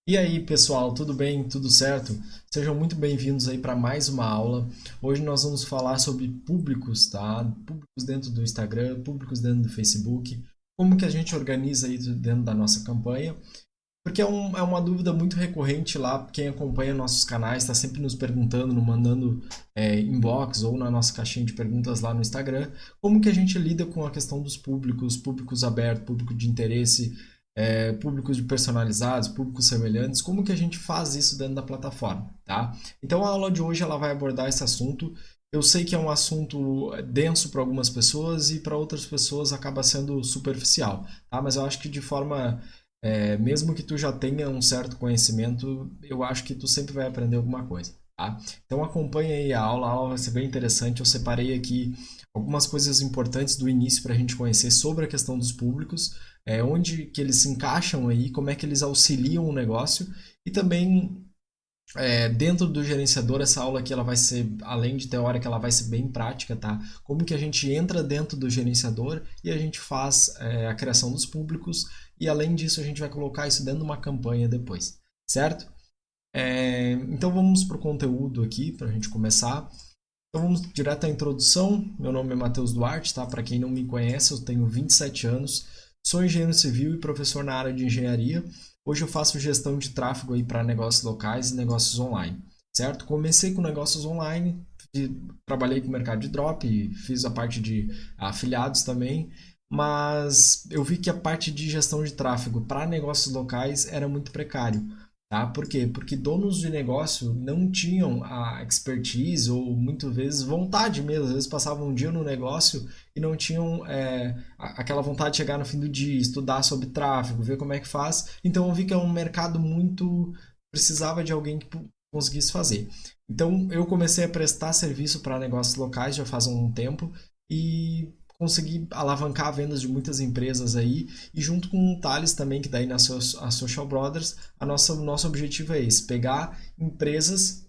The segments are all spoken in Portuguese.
E aí, pessoal, tudo bem? Tudo certo? Sejam muito bem-vindos aí para mais uma aula. Hoje nós vamos falar sobre públicos, tá? Públicos dentro do Instagram, públicos dentro do Facebook, como que a gente organiza aí dentro da nossa campanha, porque é uma dúvida muito recorrente lá, quem acompanha nossos canais está sempre nos perguntando, nos mandando inbox ou na nossa caixinha de perguntas lá no Instagram, como que a gente lida com a questão dos públicos, públicos abertos, público de interesse, públicos personalizados, públicos semelhantes, como que a gente faz isso dentro da plataforma, tá? Então a aula de hoje ela vai abordar esse assunto. Eu sei que é um assunto denso para algumas pessoas e para outras pessoas acaba sendo superficial, tá? Mas eu acho que de forma mesmo que tu já tenha um certo conhecimento, eu acho que tu sempre vai aprender alguma coisa, tá? Então acompanha aí a aula vai ser bem interessante. Eu separei aqui algumas coisas importantes do início para a gente conhecer sobre a questão dos públicos, onde que eles se encaixam aí, como é que eles auxiliam o negócio e também dentro do gerenciador, essa aula aqui ela vai ser, além de teórica, ela vai ser bem prática, tá? Como que a gente entra dentro do gerenciador e a gente faz a criação dos públicos e além disso a gente vai colocar isso dentro de uma campanha depois, certo? Então vamos para o conteúdo aqui para a gente começar. Então vamos direto à introdução. Meu nome é Matheus Duarte, tá? Para quem não me conhece, eu tenho 27 anos, sou engenheiro civil e professor na área de engenharia. Hoje eu faço gestão de tráfego aí para negócios locais e negócios online, certo? Comecei com negócios online, trabalhei com o mercado de drop, fiz a parte de afiliados também, mas eu vi que a parte de gestão de tráfego para negócios locais era muito precário. Tá? Por quê? Porque donos de negócio não tinham a expertise ou muitas vezes vontade mesmo. Às vezes passavam um dia no negócio e não tinham aquela vontade de chegar no fim do dia, estudar sobre tráfego, ver como é que faz. Então eu vi que é um mercado muito precisava de alguém que conseguisse fazer. Então eu comecei a prestar serviço para negócios locais já faz um tempo e consegui alavancar vendas de muitas empresas aí e junto com o Thales também, que daí nasceu a Social Brothers, nosso objetivo é esse, pegar empresas,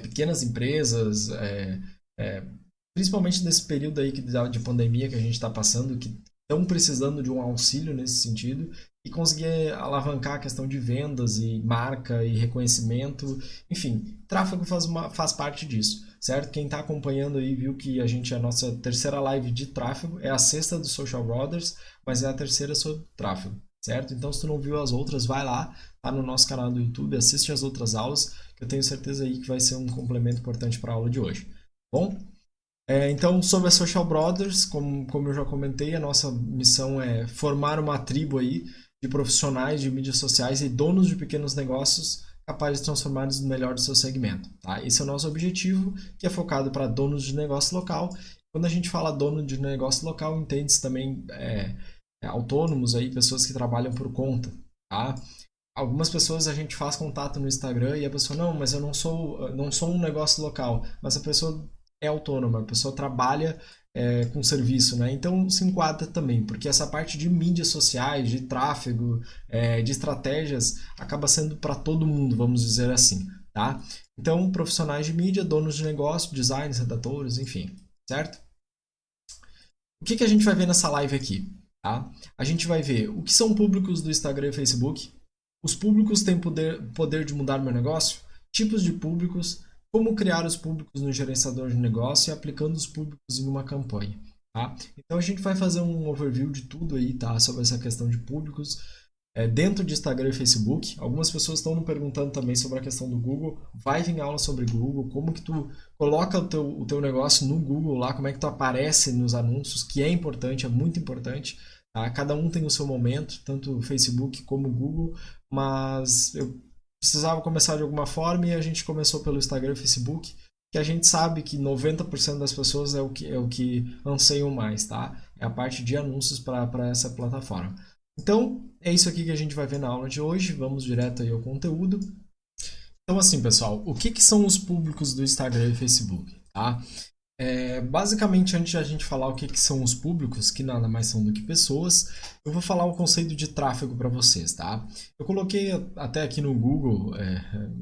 pequenas empresas, é, principalmente nesse período aí de pandemia que a gente está passando, que estão precisando de um auxílio nesse sentido, e conseguir alavancar a questão de vendas e marca e reconhecimento, enfim, tráfego faz parte disso, certo? Quem está acompanhando aí viu que a gente é a nossa terceira live de tráfego, é a sexta do Social Brothers, mas é a terceira sobre tráfego, certo? Então se tu não viu as outras, vai lá, tá no nosso canal do YouTube, assiste as outras aulas, que eu tenho certeza aí que vai ser um complemento importante para a aula de hoje. Bom, então, sobre a Social Brothers, como eu já comentei, a nossa missão é formar uma tribo aí de profissionais de mídias sociais e donos de pequenos negócios capazes de transformar-nos no melhor do seu segmento. Tá? Esse é o nosso objetivo, que é focado para donos de negócio local. Quando a gente fala dono de negócio local, entende-se também autônomos, aí, pessoas que trabalham por conta. Tá? Algumas pessoas a gente faz contato no Instagram e a pessoa, não, mas eu não sou um negócio local, mas a pessoa é autônoma, a pessoa trabalha com serviço, né? Então se enquadra também, porque essa parte de mídias sociais, de tráfego, de estratégias, acaba sendo para todo mundo, vamos dizer assim, tá? Então, profissionais de mídia, donos de negócio, designers, redatores, enfim, certo? O que a gente vai ver nessa live aqui? Tá? A gente vai ver o que são públicos do Instagram e Facebook, os públicos têm poder de mudar meu negócio, tipos de públicos, como criar os públicos no gerenciador de negócio e aplicando os públicos em uma campanha. Tá? Então a gente vai fazer um overview de tudo aí, tá? Sobre essa questão de públicos dentro de Instagram e Facebook. Algumas pessoas estão me perguntando também sobre a questão do Google. Vai vir aula sobre Google, como que tu coloca o teu negócio no Google lá, como é que tu aparece nos anúncios, que é importante, é muito importante. Tá? Cada um tem o seu momento, tanto o Facebook como o Google, mas eu precisava começar de alguma forma e a gente começou pelo Instagram e Facebook, que a gente sabe que 90% das pessoas é o que anseiam mais, tá? É a parte de anúncios para essa plataforma. Então, é isso aqui que a gente vai ver na aula de hoje. Vamos direto aí ao conteúdo. Então, assim, pessoal, o que são os públicos do Instagram e Facebook? Tá? Basicamente, antes de a gente falar o que são os públicos, que nada mais são do que pessoas, eu vou falar o conceito de tráfego para vocês, tá? Eu coloquei até aqui no Google,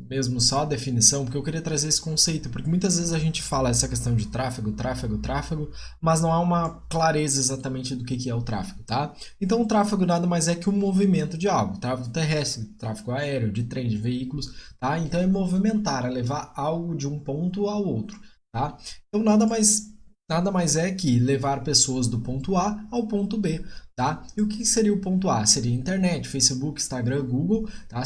mesmo só a definição, porque eu queria trazer esse conceito, porque muitas vezes a gente fala essa questão de tráfego, tráfego, tráfego, mas não há uma clareza exatamente do que é o tráfego, tá? Então, o tráfego nada mais é que um movimento de algo, tráfego terrestre, tráfego aéreo, de trem, de veículos, tá? Então, é movimentar, é levar algo de um ponto ao outro. Tá? Então nada mais é que levar pessoas do ponto A ao ponto B, tá? E o que seria o ponto A? Seria internet, Facebook, Instagram, Google, tá?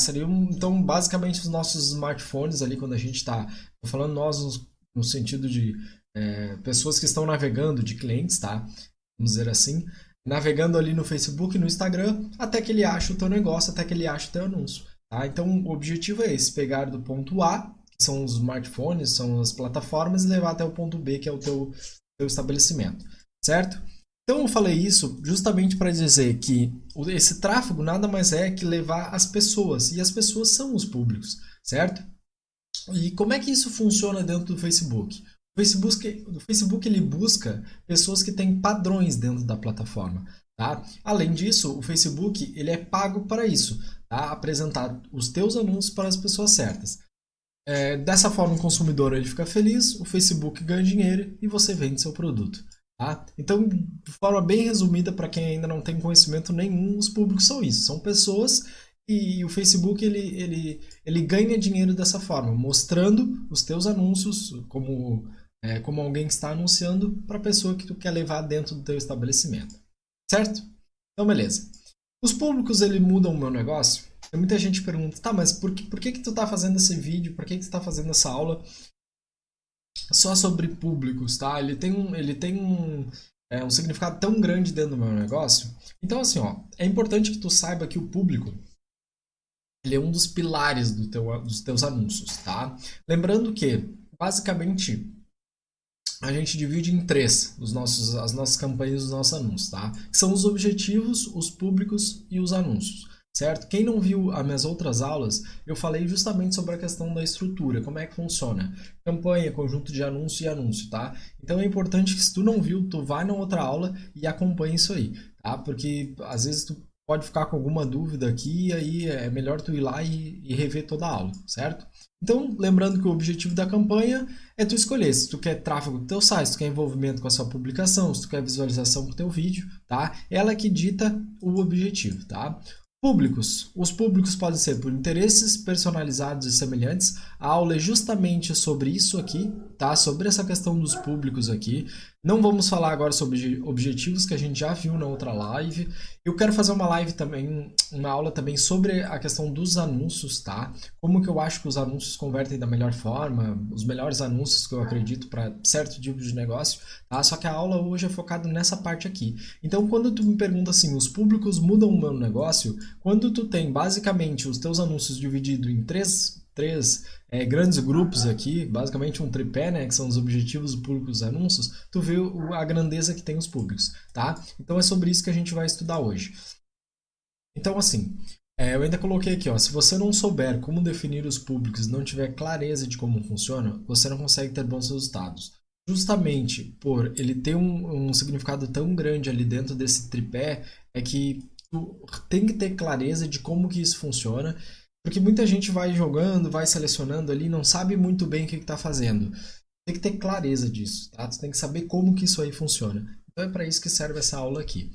Então basicamente os nossos smartphones ali quando a gente está falando nós no sentido de pessoas que estão navegando, de clientes, tá? Vamos dizer assim, navegando ali no Facebook, no Instagram, até que ele ache o teu negócio, até que ele ache o teu anúncio, tá? Então o objetivo é esse, pegar do ponto A, que são os smartphones, são as plataformas, e levar até o ponto B, que é o teu estabelecimento, certo? Então eu falei isso justamente para dizer que esse tráfego nada mais é que levar as pessoas, e as pessoas são os públicos, certo? E como é que isso funciona dentro do Facebook? O Facebook ele busca pessoas que têm padrões dentro da plataforma, tá? Além disso, o Facebook ele é pago para isso, tá? Apresentar os teus anúncios para as pessoas certas. Dessa forma o consumidor ele fica feliz, o Facebook ganha dinheiro e você vende seu produto. Tá? Então, de forma bem resumida, para quem ainda não tem conhecimento nenhum, os públicos são isso, são pessoas e o Facebook ele ganha dinheiro dessa forma, mostrando os teus anúncios como alguém que está anunciando para a pessoa que tu quer levar dentro do teu estabelecimento. Certo? Então, beleza. Os públicos ele mudam o meu negócio? Tem muita gente que pergunta, tá, mas por que tu tá fazendo esse vídeo? Por que tu tá fazendo essa aula só sobre públicos, tá? Ele tem um significado tão grande dentro do meu negócio. Então, assim, ó, é importante que tu saiba que o público ele é um dos pilares dos teus anúncios, tá? Lembrando que, basicamente, a gente divide em três as nossas campanhas, os nossos anúncios, tá? Que são os objetivos, os públicos e os anúncios, certo? Quem não viu as minhas outras aulas, eu falei justamente sobre a questão da estrutura, como é que funciona. Campanha, conjunto de anúncio e anúncio, tá? Então é importante que se tu não viu, tu vai na outra aula e acompanhe isso aí, tá? Porque às vezes tu pode ficar com alguma dúvida aqui e aí é melhor tu ir lá e rever toda a aula, certo? Então, lembrando que o objetivo da campanha é tu escolher se tu quer tráfego do teu site, se tu quer envolvimento com a sua publicação, se tu quer visualização com o teu vídeo, tá? Ela que dita o objetivo, tá? Públicos. Os públicos podem ser por interesses personalizados e semelhantes. A aula é justamente sobre isso aqui, tá? Sobre essa questão dos públicos aqui. Não vamos falar agora sobre objetivos que a gente já viu na outra live. Eu quero fazer uma live também, uma aula também sobre a questão dos anúncios, tá? Como que eu acho que os anúncios convertem da melhor forma, os melhores anúncios que eu acredito para certo tipo de negócio, tá? Só que a aula hoje é focada nessa parte aqui. Então, quando tu me pergunta assim, os públicos mudam o meu negócio? Quando tu tem basicamente os teus anúncios divididos em três grandes grupos aqui, basicamente um tripé, né, que são os objetivos, o público e os anúncios, tu vê a grandeza que tem os públicos, tá? Então é sobre isso que a gente vai estudar hoje. Então assim, eu ainda coloquei aqui, ó, se você não souber como definir os públicos e não tiver clareza de como funciona, você não consegue ter bons resultados. Justamente por ele ter um significado tão grande ali dentro desse tripé, é que tu tem que ter clareza de como que isso funciona. Porque muita gente vai jogando, vai selecionando ali, não sabe muito bem o que está fazendo. Tem que ter clareza disso, tá? Tu tem que saber como que isso aí funciona. Então é para isso que serve essa aula aqui.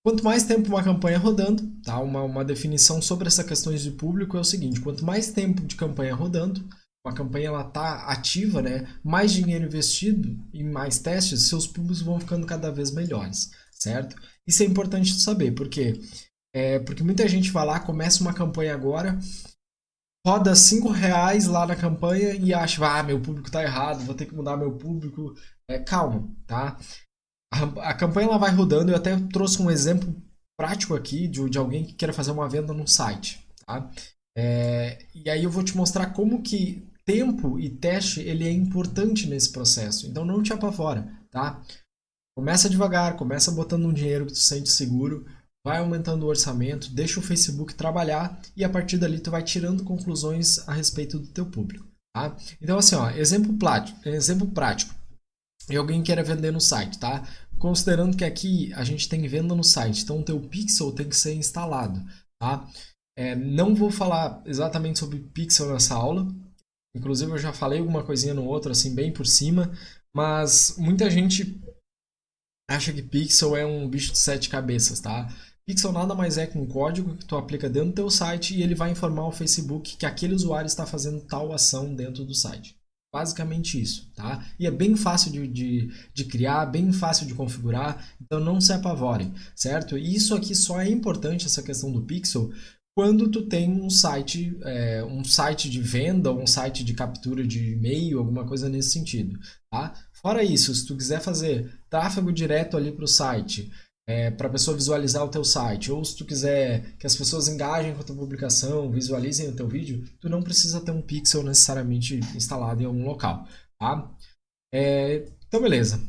Quanto mais tempo uma campanha rodando, tá? Uma definição sobre essas questões de público é o seguinte: quanto mais tempo de campanha rodando, uma campanha ela tá ativa, né? Mais dinheiro investido e mais testes, seus públicos vão ficando cada vez melhores, certo? Isso é importante tu saber, porque muita gente vai lá, começa uma campanha agora, roda R$ 5 lá na campanha e acha, meu público tá errado, vou ter que mudar meu público. Calma, tá? A campanha ela vai rodando, eu até trouxe um exemplo prático aqui de alguém que queira fazer uma venda no site, tá? E aí eu vou te mostrar como que tempo e teste ele é importante nesse processo, então não te apavora, tá? Começa devagar, começa botando um dinheiro que tu sente seguro, vai aumentando o orçamento, deixa o Facebook trabalhar e a partir dali tu vai tirando conclusões a respeito do teu público, tá? Então assim, ó, exemplo prático. e alguém queira vender no site, tá? Considerando que aqui a gente tem venda no site, então o teu pixel tem que ser instalado, tá? Não vou falar exatamente sobre pixel nessa aula, inclusive eu já falei alguma coisinha no outro, assim, bem por cima, mas muita gente acha que pixel é um bicho de sete cabeças, tá? Pixel nada mais é que um código que tu aplica dentro do teu site e ele vai informar ao Facebook que aquele usuário está fazendo tal ação dentro do site. Basicamente isso, tá? E é bem fácil de criar, bem fácil de configurar, então não se apavorem, certo? E isso aqui só é importante, essa questão do pixel, quando tu tem um site de venda, ou um site de captura de e-mail, alguma coisa nesse sentido, tá? Fora isso, se tu quiser fazer tráfego direto ali para o site, para a pessoa visualizar o teu site, ou se tu quiser que as pessoas engajem com a tua publicação, visualizem o teu vídeo, tu não precisa ter um pixel necessariamente instalado em algum local, tá? Então, beleza.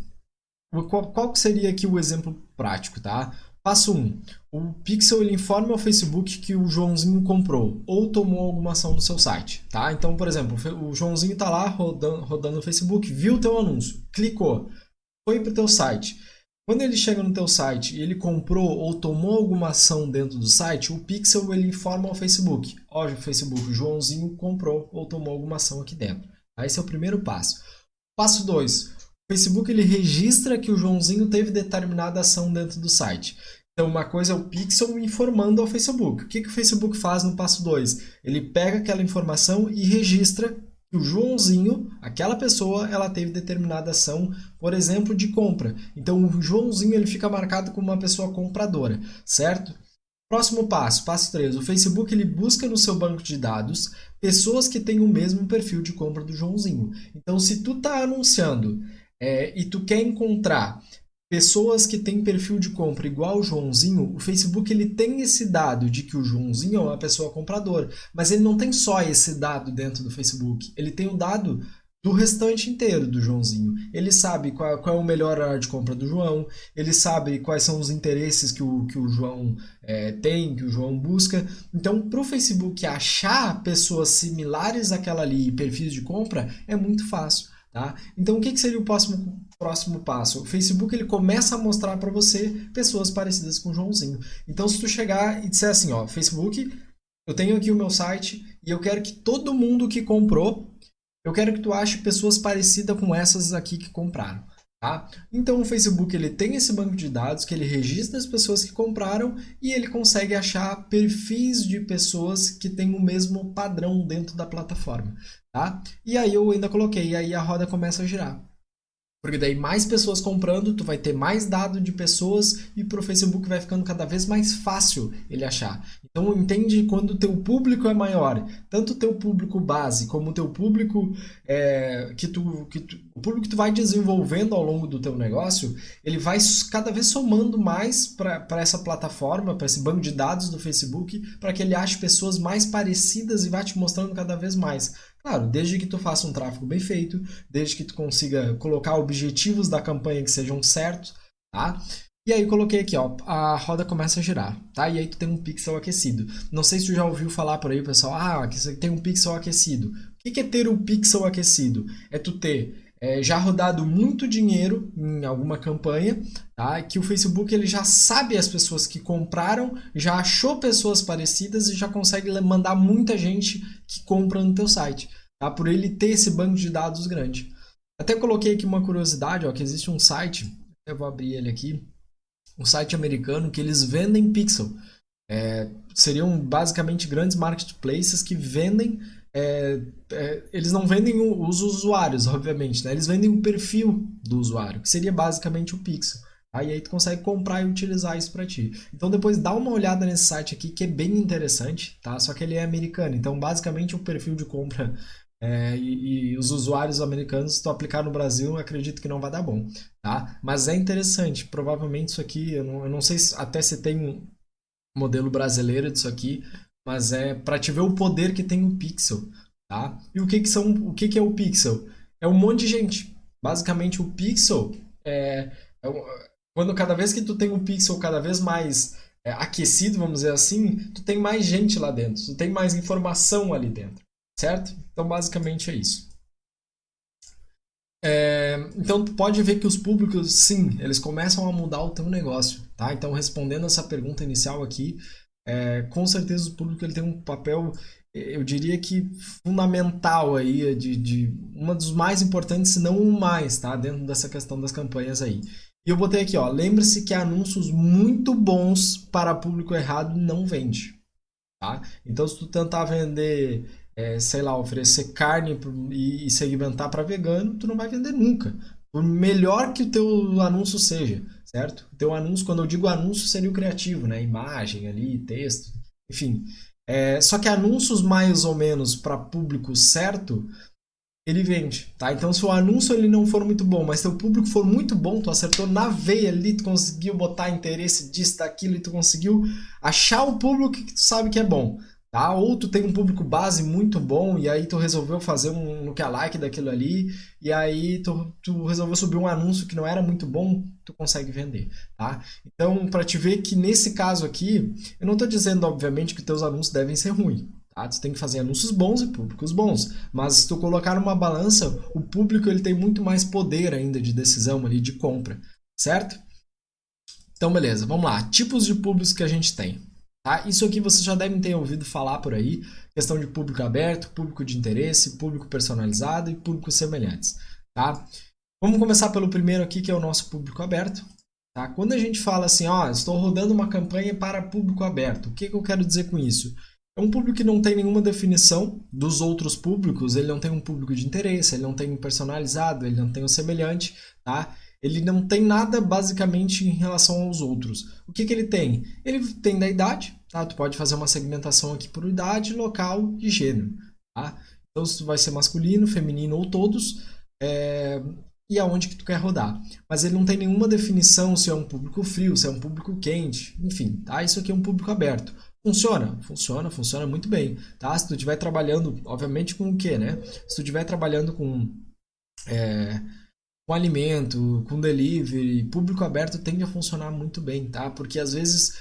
Qual seria aqui o exemplo prático, tá? Passo 1. O Pixel ele informa ao Facebook que o Joãozinho comprou ou tomou alguma ação no seu site, tá? Então, por exemplo, o Joãozinho está lá rodando no Facebook, viu o teu anúncio, clicou, foi para o teu site. Quando ele chega no teu site e ele comprou ou tomou alguma ação dentro do site, o Pixel ele informa ao Facebook. Ó, Facebook, o Joãozinho comprou ou tomou alguma ação aqui dentro. Esse é o primeiro passo. Passo 2. O Facebook ele registra que o Joãozinho teve determinada ação dentro do site. Então, uma coisa é o Pixel informando ao Facebook. O que o Facebook faz no passo 2? Ele pega aquela informação e registra que o Joãozinho, aquela pessoa, ela teve determinada ação, por exemplo, de compra. Então, o Joãozinho ele fica marcado como uma pessoa compradora, certo? Próximo passo, passo 3. O Facebook ele busca no seu banco de dados pessoas que têm o mesmo perfil de compra do Joãozinho. Então, se tu está anunciando e tu quer encontrar pessoas que têm perfil de compra igual ao Joãozinho, o Facebook ele tem esse dado de que o Joãozinho é uma pessoa compradora, mas ele não tem só esse dado dentro do Facebook, ele tem o dado do restante inteiro do Joãozinho. Ele sabe qual é o melhor horário de compra do João, ele sabe quais são os interesses que o João tem, que o João busca. Então, para o Facebook achar pessoas similares àquela ali, perfis de compra, é muito fácil. Tá? Então, o que seria o próximo passo? O Facebook ele começa a mostrar para você pessoas parecidas com o Joãozinho. Então, se tu chegar e disser assim, ó, Facebook, eu tenho aqui o meu site e eu quero que todo mundo que comprou, eu quero que tu ache pessoas parecidas com essas aqui que compraram. Tá? Então, o Facebook ele tem esse banco de dados que ele registra as pessoas que compraram e ele consegue achar perfis de pessoas que têm o mesmo padrão dentro da plataforma. Tá? E aí eu ainda coloquei, e aí a roda começa a girar. Porque daí mais pessoas comprando, tu vai ter mais dado de pessoas e pro Facebook vai ficando cada vez mais fácil ele achar. Então entende quando o teu público é maior, tanto o teu público base como o teu público o público que tu vai desenvolvendo ao longo do teu negócio, ele vai cada vez somando mais para essa plataforma, para esse banco de dados do Facebook, para que ele ache pessoas mais parecidas e vá te mostrando cada vez mais. Claro, desde que tu faça um tráfego bem feito, desde que tu consiga colocar objetivos da campanha que sejam certos, tá? E aí coloquei aqui, ó, a roda começa a girar, tá? E aí tu tem um pixel aquecido. Não sei se tu já ouviu falar por aí, pessoal, aqui tem um pixel aquecido. O que é ter um pixel aquecido? É tu ter já rodado muito dinheiro em alguma campanha, tá? Que o Facebook ele já sabe as pessoas que compraram, já achou pessoas parecidas e já consegue mandar muita gente que compra no teu site, tá? Por ele ter esse banco de dados grande. Até coloquei aqui uma curiosidade, ó, que existe um site, eu vou abrir ele aqui, um site americano que eles vendem pixel. Seriam basicamente grandes marketplaces que vendem eles não vendem os usuários, obviamente, né? Eles vendem o perfil do usuário, que seria basicamente o pixel. Aí tu consegue comprar e utilizar isso para ti. Então depois dá uma olhada nesse site aqui que é bem interessante, tá? Só que ele é americano, então basicamente o perfil de compra e os usuários americanos, se tu aplicar no Brasil, acredito que não vai dar bom, tá? Mas é interessante, provavelmente isso aqui, eu não sei até se tem um modelo brasileiro disso aqui, mas é para te ver o poder que tem o pixel, tá? E o que é o pixel? É um monte de gente. Basicamente o pixel quando cada vez que tu tem um pixel cada vez mais aquecido, vamos dizer assim, tu tem mais gente lá dentro, tu tem mais informação ali dentro, certo? Então basicamente é isso. Então, tu pode ver que os públicos, sim, eles começam a mudar o teu negócio, tá? Então, respondendo essa pergunta inicial aqui, com certeza o público ele tem um papel, eu diria que fundamental aí, de uma dos mais importantes, se não o mais, tá? Dentro dessa questão das campanhas aí. E eu botei aqui, ó, lembre-se que anúncios muito bons para público errado não vende, tá? Então, se tu tentar vender, sei lá, oferecer carne e segmentar para vegano, tu não vai vender nunca. Por melhor que o teu anúncio seja, certo? O teu anúncio, quando eu digo anúncio, seria o criativo, né? Imagem ali, texto, enfim. Só que anúncios mais ou menos para público certo, ele vende, tá? Então, se o anúncio ele não for muito bom, mas se o público for muito bom, tu acertou na veia ali, tu conseguiu botar interesse disso, daquilo, e tu conseguiu achar o público que tu sabe que é bom, tá? Ou tu tem um público base muito bom, e aí tu resolveu fazer um lookalike daquilo ali, e aí tu resolveu subir um anúncio que não era muito bom, tu consegue vender, tá? Então, para te ver que nesse caso aqui, eu não tô dizendo, obviamente, que teus anúncios devem ser ruins, tá? Tu tem que fazer anúncios bons e públicos bons. Mas se tu colocar numa balança, o público ele tem muito mais poder ainda de decisão ali, de compra, certo? Então, beleza, vamos lá. Tipos de públicos que a gente tem. Tá? Isso aqui vocês já devem ter ouvido falar por aí. Questão de público aberto, público de interesse, público personalizado e públicos semelhantes. Tá? Vamos começar pelo primeiro aqui, que é o nosso público aberto. Tá? Quando a gente fala assim, ó, estou rodando uma campanha para público aberto, o que eu quero dizer com isso? É um público que não tem nenhuma definição dos outros públicos, ele não tem um público de interesse, ele não tem um personalizado, ele não tem um semelhante, tá? Ele não tem nada basicamente em relação aos outros. O que ele tem? Ele tem da idade, tá? Tu pode fazer uma segmentação aqui por idade, local e gênero, tá? Então, se vai ser masculino, feminino ou todos, e aonde que tu quer rodar. Mas ele não tem nenhuma definição se é um público frio, se é um público quente, enfim, tá? Isso aqui é um público aberto. Funciona? Funciona muito bem, tá? Se tu estiver trabalhando, obviamente, com o quê, né? Se tu estiver trabalhando com alimento, com delivery, público aberto tende a funcionar muito bem, tá? Porque às vezes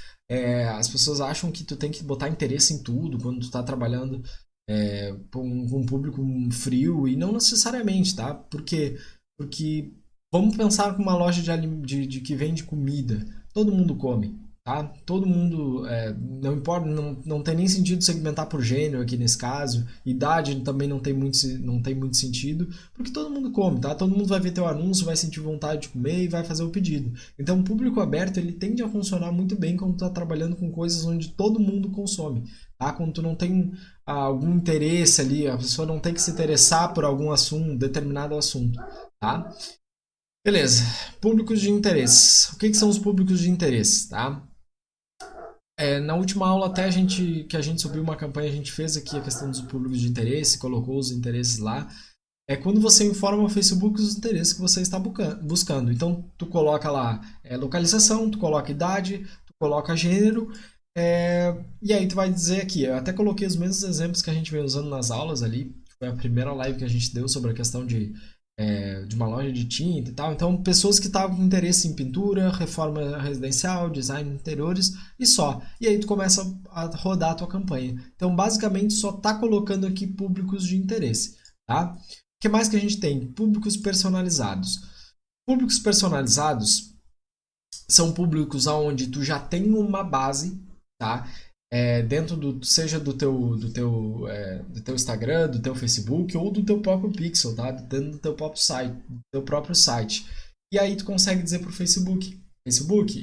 as pessoas acham que tu tem que botar interesse em tudo quando tu tá trabalhando com um público frio e não necessariamente, tá? Porque vamos pensar com uma loja de que vende comida. Todo mundo come, tá? Todo mundo, não importa, não tem nem sentido segmentar por gênero aqui nesse caso. Idade também não tem muito sentido, porque todo mundo come, tá? Todo mundo vai ver teu anúncio, vai sentir vontade de comer e vai fazer o pedido. Então, o público aberto, ele tende a funcionar muito bem quando tu tá trabalhando com coisas onde todo mundo consome, tá? Quando tu não tem algum interesse ali, a pessoa não tem que se interessar por algum assunto, determinado assunto, tá? Beleza, públicos de interesse. O que são os públicos de interesse, tá? Na última aula até que a gente subiu uma campanha, a gente fez aqui a questão dos públicos de interesse, colocou os interesses lá. É quando você informa ao Facebook os interesses que você está buscando. Então, tu coloca lá localização, tu coloca idade, tu coloca gênero, e aí tu vai dizer aqui, eu até coloquei os mesmos exemplos que a gente vem usando nas aulas ali, foi a primeira live que a gente deu sobre a questão de uma loja de tinta e tal. Então, pessoas que estavam com interesse em pintura, reforma residencial, design de interiores e só. E aí tu começa a rodar a tua campanha. Então, basicamente, só tá colocando aqui públicos de interesse, tá? O que mais que a gente tem? Públicos personalizados. Públicos personalizados são públicos onde tu já tem uma base, tá? Dentro seja do teu Instagram, do teu Facebook ou do teu próprio Pixel, tá? Dentro do teu próprio site. E aí tu consegue dizer pro Facebook,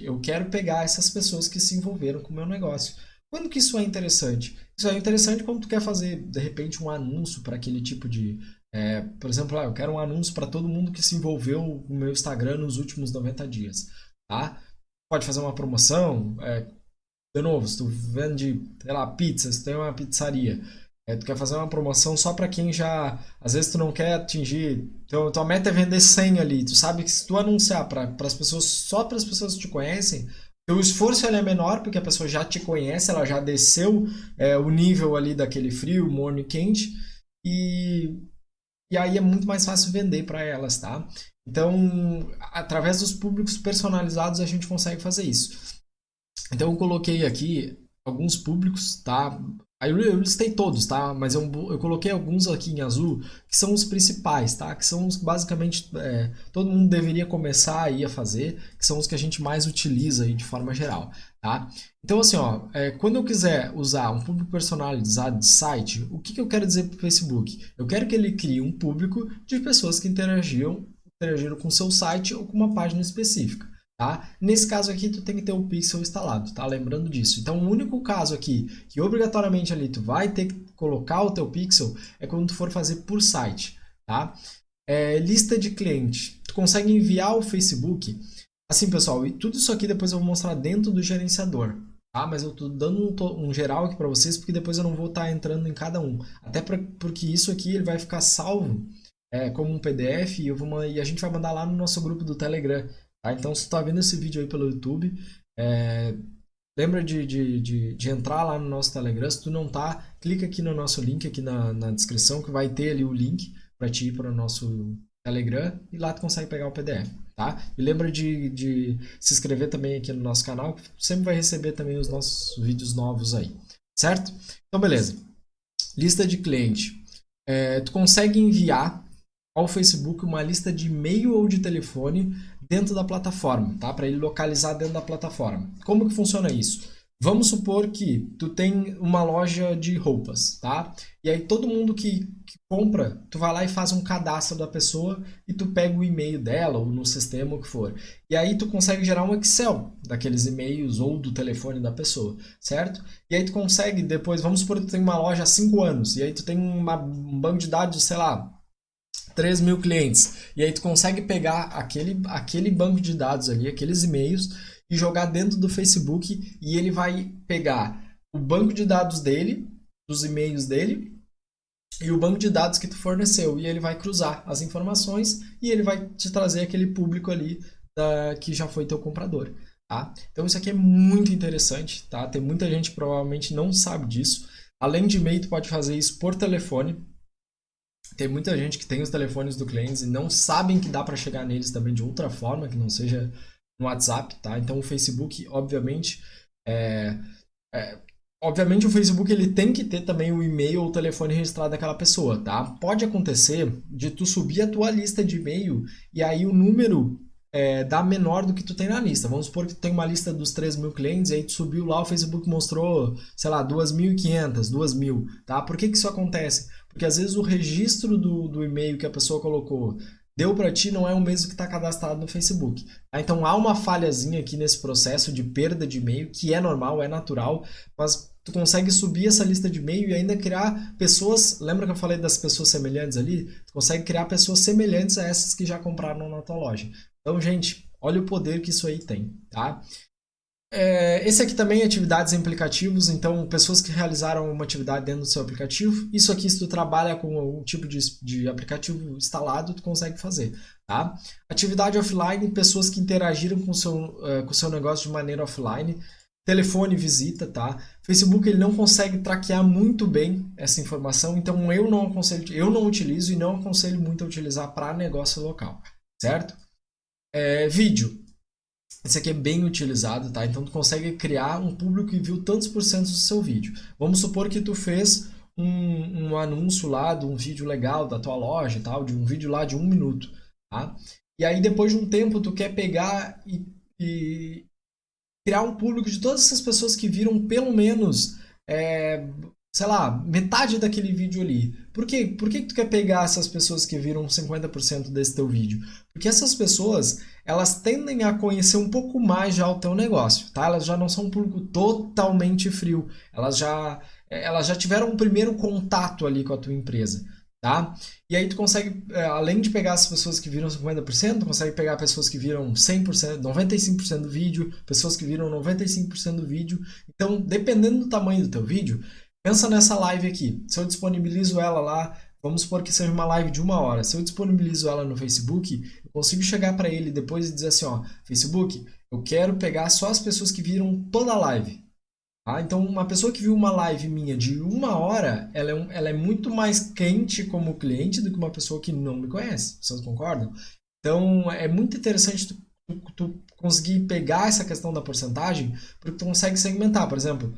eu quero pegar essas pessoas que se envolveram com o meu negócio. Quando que isso é interessante? Isso é interessante quando tu quer fazer, de repente, um anúncio para aquele tipo de... por exemplo, eu quero um anúncio para todo mundo que se envolveu com o meu Instagram nos últimos 90 dias, tá? Pode fazer uma promoção, de novo, se tu vende, sei lá, pizza, se tu tem uma pizzaria, tu quer fazer uma promoção só para quem já, às vezes tu não quer atingir, tua meta é vender 100 ali, tu sabe que se tu anunciar para as pessoas, só para as pessoas que te conhecem, o esforço é menor porque a pessoa já te conhece, ela já desceu o nível ali daquele frio, morno e quente, e aí é muito mais fácil vender para elas, tá? Então, através dos públicos personalizados a gente consegue fazer isso. Então eu coloquei aqui alguns públicos, tá? Aí eu listei todos, tá? Mas eu coloquei alguns aqui em azul que são os principais, tá? Que são os que basicamente todo mundo deveria começar aí a fazer, que são os que a gente mais utiliza aí de forma geral, tá? Então assim, ó, quando eu quiser usar um público personalizado de site, o que eu quero dizer para o Facebook? Eu quero que ele crie um público de pessoas que interagiram com o seu site ou com uma página específica. Tá? Nesse caso aqui, tu tem que ter o pixel instalado, tá? Lembrando disso. Então, o único caso aqui que obrigatoriamente ali tu vai ter que colocar o teu pixel é quando tu for fazer por site, tá? Lista de cliente. Tu consegue enviar o Facebook. Assim, pessoal, e tudo isso aqui depois eu vou mostrar dentro do gerenciador, tá? Mas eu tô dando um geral aqui para vocês porque depois eu não vou estar entrando em cada um. Até porque isso aqui ele vai ficar salvo como um PDF e a gente vai mandar lá no nosso grupo do Telegram. Tá? Então, se tu está vendo esse vídeo aí pelo YouTube, lembra de entrar lá no nosso Telegram. Se tu não tá, clica aqui no nosso link aqui na descrição, que vai ter ali o link para te ir para o nosso Telegram e lá tu consegue pegar o PDF. Tá? E lembra de se inscrever também aqui no nosso canal, que sempre vai receber também os nossos vídeos novos aí. Certo? Então, beleza. Lista de cliente. Tu consegue enviar ao Facebook uma lista de e-mail ou de telefone dentro da plataforma, tá? Para ele localizar dentro da plataforma. Como que funciona isso? Vamos supor que tu tem uma loja de roupas, tá? E aí todo mundo que compra, tu vai lá e faz um cadastro da pessoa e tu pega o e-mail dela ou no sistema, o que for. E aí tu consegue gerar um Excel daqueles e-mails ou do telefone da pessoa, certo? E aí tu consegue depois, vamos supor que tu tem uma loja há 5 anos e aí tu tem um banco de dados, sei lá, 3 mil clientes. E aí tu consegue pegar aquele banco de dados ali, aqueles e-mails, e jogar dentro do Facebook e ele vai pegar o banco de dados dele, dos e-mails dele, e o banco de dados que tu forneceu. E ele vai cruzar as informações e ele vai te trazer aquele público ali que já foi teu comprador. Tá? Então isso aqui é muito interessante. Tá? Tem muita gente que provavelmente não sabe disso. Além de e-mail, tu pode fazer isso por telefone. Tem muita gente que tem os telefones do cliente e não sabem que dá para chegar neles também de outra forma, que não seja no WhatsApp, tá? Então o Facebook, obviamente, obviamente o Facebook ele tem que ter também o e-mail ou o telefone registrado daquela pessoa, tá? Pode acontecer de tu subir a tua lista de e-mail e aí o número dá menor do que tu tem na lista. Vamos supor que tu tem uma lista dos 3 mil clientes e aí tu subiu lá, o Facebook mostrou, sei lá, 2.500, 2.000, tá? Por que isso acontece? Porque às vezes o registro do e-mail que a pessoa colocou deu para ti não é o mesmo que está cadastrado no Facebook. Tá? Então há uma falhazinha aqui nesse processo de perda de e-mail, que é normal, é natural, mas tu consegue subir essa lista de e-mail e ainda criar pessoas, lembra que eu falei das pessoas semelhantes ali? Tu consegue criar pessoas semelhantes a essas que já compraram na tua loja. Então, gente, olha o poder que isso aí tem, tá? Esse aqui também é atividades em aplicativos, então pessoas que realizaram uma atividade dentro do seu aplicativo, isso aqui se tu trabalha com algum tipo de aplicativo instalado, tu consegue fazer, tá? Atividade offline, pessoas que interagiram com o seu negócio de maneira offline, telefone, visita, tá? Facebook ele não consegue traquear muito bem essa informação, então eu não utilizo e não aconselho muito a utilizar para negócio local, certo? Vídeo. Esse aqui é bem utilizado, tá? Então tu consegue criar um público que viu tantos por cento do seu vídeo. Vamos supor que tu fez um anúncio lá de um vídeo legal da tua loja e tal, de um vídeo lá de 1 minuto, tá? E aí depois de um tempo tu quer pegar e criar um público de todas essas pessoas que viram pelo menos, sei lá, metade daquele vídeo ali. Por quê? Por que tu quer pegar essas pessoas que viram 50% desse teu vídeo? Porque essas pessoas, elas tendem a conhecer um pouco mais já o teu negócio, tá? Elas já não são um público totalmente frio. Elas já tiveram um primeiro contato ali com a tua empresa, tá? E aí tu consegue, além de pegar as pessoas que viram 50%, tu consegue pegar pessoas que viram 100%, 95% do vídeo, pessoas que viram 95% do vídeo. Então, dependendo do tamanho do teu vídeo, pensa nessa live aqui. Se eu disponibilizo ela lá, vamos supor que seja uma live de 1 hora. Se eu disponibilizo ela no Facebook, eu consigo chegar para ele depois e dizer assim, ó, Facebook, eu quero pegar só as pessoas que viram toda a live. Tá? Então, uma pessoa que viu uma live minha de 1 hora, ela é muito mais quente como cliente do que uma pessoa que não me conhece. Vocês concordam? Então, é muito interessante tu conseguir pegar essa questão da porcentagem, porque tu consegue segmentar. Por exemplo,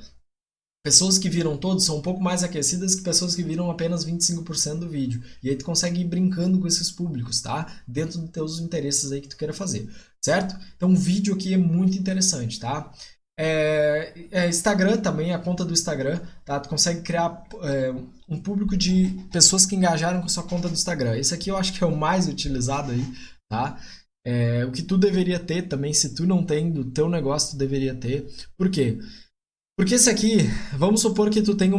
Pessoas que viram todos são um pouco mais aquecidas que pessoas que viram apenas 25% do vídeo. E aí tu consegue ir brincando com esses públicos, tá? Dentro dos teus interesses aí que tu queira fazer, certo? Então o vídeo aqui é muito interessante, tá? Instagram também, a conta do Instagram, tá? Tu consegue criar um público de pessoas que engajaram com a sua conta do Instagram. Esse aqui eu acho que é o mais utilizado aí, tá? O que tu deveria ter também, se tu não tem do teu negócio, tu deveria ter. Por quê? Porque esse aqui, vamos supor que tu tem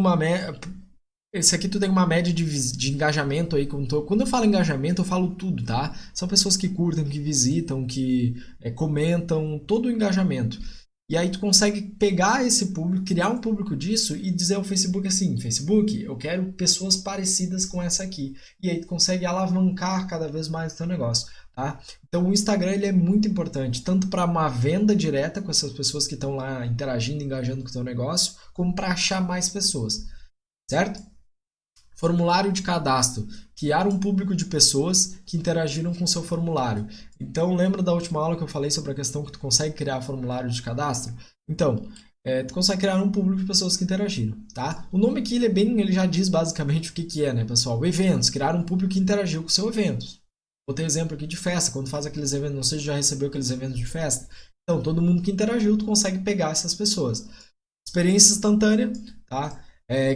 esse aqui tu tem uma média de engajamento aí. Quando eu falo engajamento, eu falo tudo, tá? São pessoas que curtem, que visitam, que comentam, todo o engajamento. E aí tu consegue pegar esse público, criar um público disso e dizer ao Facebook assim, Facebook, eu quero pessoas parecidas com essa aqui. E aí tu consegue alavancar cada vez mais o teu negócio, tá? Então o Instagram ele é muito importante, tanto para uma venda direta com essas pessoas que estão lá interagindo, engajando com o teu negócio, como para achar mais pessoas, certo? Formulário de cadastro. Criar um público de pessoas que interagiram com o seu formulário. Então, lembra da última aula que eu falei sobre a questão que tu consegue criar formulário de cadastro? Então, tu consegue criar um público de pessoas que interagiram, tá? O nome aqui ele já diz basicamente o que é, né, pessoal? Eventos, criar um público que interagiu com o seu evento. Vou ter exemplo aqui de festa, quando faz aqueles eventos, não sei se já recebeu aqueles eventos de festa. Então, todo mundo que interagiu, tu consegue pegar essas pessoas. Experiência instantânea, tá?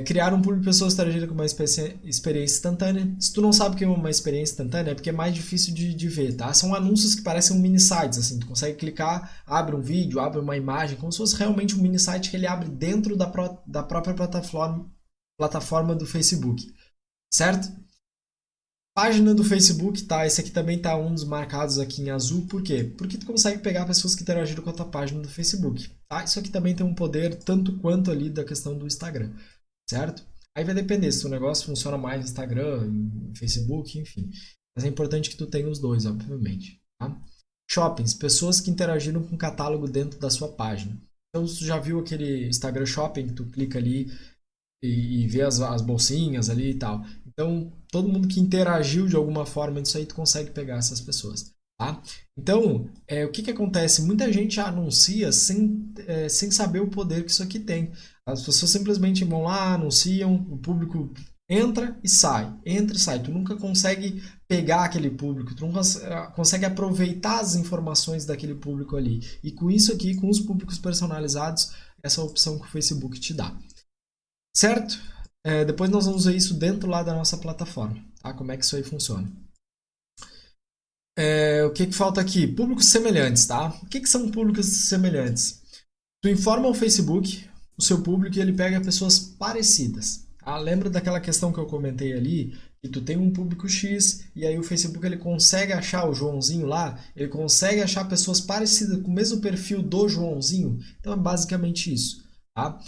Criar um público de pessoas interagindo com uma experiência instantânea. Se tu não sabe o que é uma experiência instantânea, é porque é mais difícil de ver, tá? São anúncios que parecem um mini sites, assim, tu consegue clicar, abre um vídeo, abre uma imagem, como se fosse realmente um mini site que ele abre dentro da própria plataforma do Facebook, certo? Página do Facebook, tá? Esse aqui também tá um dos marcados aqui em azul, por quê? Porque tu consegue pegar pessoas que interagiram com a tua página do Facebook, tá? Isso aqui também tem um poder tanto quanto ali da questão do Instagram, certo? Aí vai depender se o negócio funciona mais no Instagram, em Facebook, enfim. Mas é importante que tu tenha os dois, obviamente, tá? Shoppings, pessoas que interagiram com o catálogo dentro da sua página. Então, se tu já viu aquele Instagram Shopping, tu clica ali e vê as bolsinhas ali e tal. Então, todo mundo que interagiu de alguma forma disso aí, tu consegue pegar essas pessoas, tá? Então, o que acontece? Muita gente anuncia sem saber o poder que isso aqui tem. As pessoas simplesmente vão lá, anunciam, o público entra e sai, entra e sai. Tu nunca consegue pegar aquele público, tu nunca consegue aproveitar as informações daquele público ali. E com isso aqui, com os públicos personalizados, essa é a opção que o Facebook te dá. Certo? Depois nós vamos ver isso dentro lá da nossa plataforma, tá? Como é que isso aí funciona. O que falta aqui? Públicos semelhantes, tá? O que são públicos semelhantes? Tu informa ao Facebook, o seu público, e ele pega pessoas parecidas. Tá? Lembra daquela questão que eu comentei ali? Que tu tem um público X e aí o Facebook ele consegue achar o Joãozinho lá, ele consegue achar pessoas parecidas com o mesmo perfil do Joãozinho. Então é basicamente isso, tá?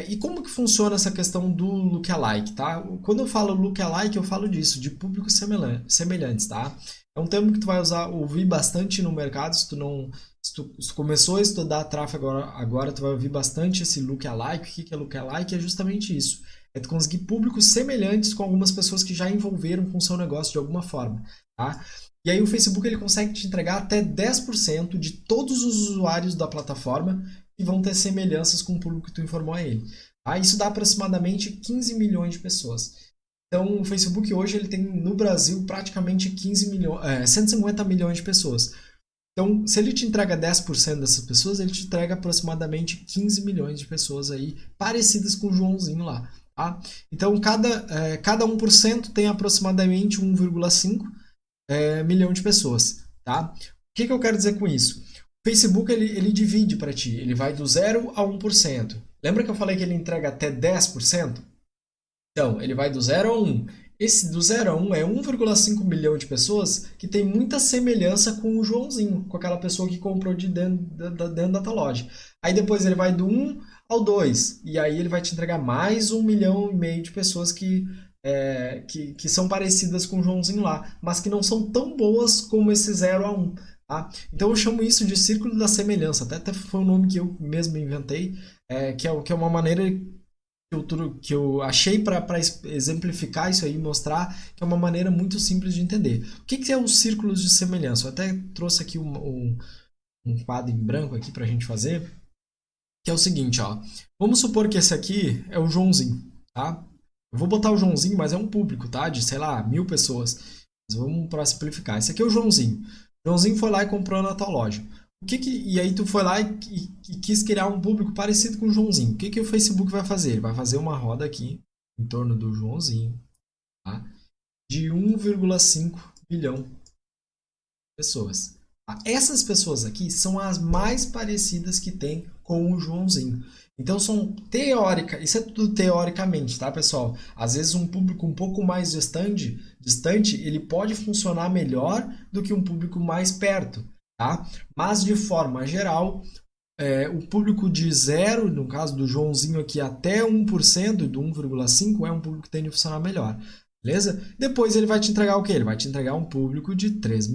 E como que funciona essa questão do lookalike, tá? Quando eu falo lookalike, eu falo disso, de públicos semelhantes, tá? É um termo que tu vai ouvir bastante no mercado, se tu começou a estudar tráfego agora tu vai ouvir bastante esse lookalike. O que é lookalike? É justamente isso. É tu conseguir públicos semelhantes com algumas pessoas que já envolveram com o seu negócio de alguma forma, tá? E aí o Facebook ele consegue te entregar até 10% de todos os usuários da plataforma que vão ter semelhanças com o público que tu informou a ele. Tá? Isso dá aproximadamente 15 milhões de pessoas. Então, o Facebook hoje ele tem no Brasil praticamente 150 milhões de pessoas. Então, se ele te entrega 10% dessas pessoas, ele te entrega aproximadamente 15 milhões de pessoas aí parecidas com o Joãozinho lá. Tá? Então, cada 1% tem aproximadamente 1,5 milhão de pessoas. Tá? O que eu quero dizer com isso? O Facebook ele divide para ti, ele vai do 0 a 1%. Lembra que eu falei que ele entrega até 10%? Então, ele vai do 0 a 1. Esse do 0 a 1 é 1,5 milhão de pessoas que tem muita semelhança com o Joãozinho, com aquela pessoa que comprou dentro da tua loja. Aí depois ele vai do 1 ao 2, e aí ele vai te entregar mais 1,5 milhão de pessoas que são parecidas com o Joãozinho lá, mas que não são tão boas como esse 0 a 1. Tá? Então eu chamo isso de círculo da semelhança, até foi um nome que eu mesmo inventei, que é uma maneira que eu achei para exemplificar isso aí, mostrar que é uma maneira muito simples de entender. O que é os círculos de semelhança? Eu até trouxe aqui um quadro em branco aqui para a gente fazer. que é o seguinte, ó. Vamos supor que esse aqui é o Joãozinho, tá? Eu vou botar o Joãozinho, mas é um público, tá? De, sei lá, 1.000 pessoas. Mas vamos para simplificar. Esse aqui é o Joãozinho. O Joãozinho foi lá e comprou na tua loja. E aí tu foi lá e quis criar um público parecido com o Joãozinho. O que o Facebook vai fazer? Ele vai fazer uma roda aqui em torno do Joãozinho, tá? De 1,5 milhão de pessoas. Tá? Essas pessoas aqui são as mais parecidas que tem com o Joãozinho. Então são teóricas, isso é tudo teoricamente, tá, pessoal? Às vezes um público um pouco mais distante, ele pode funcionar melhor do que um público mais perto, tá? Mas de forma geral, o público de zero, no caso do Joãozinho aqui, até 1%, do 1,5 é um público que tende a funcionar melhor, beleza? Depois ele vai te entregar o quê? Ele vai te entregar um público de 3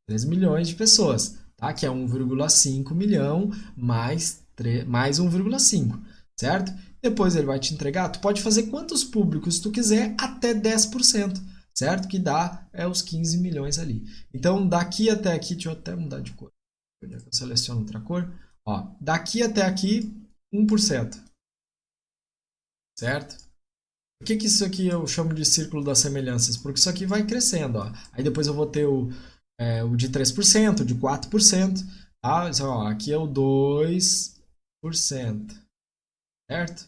3 milhões de pessoas, tá? Que é 1,5 milhão mais 1,5, certo? Depois ele vai te entregar, tu pode fazer quantos públicos tu quiser até 10%, certo? Que dá os 15 milhões ali. Então, daqui até aqui, deixa eu até mudar de cor. Eu seleciono outra cor. Ó, daqui até aqui, 1%, certo? Por que isso aqui eu chamo de círculo das semelhanças? Porque isso aqui vai crescendo, ó. Aí depois eu vou ter o de 3%, de 4%, tá? Então, ó, aqui é o 2%, certo?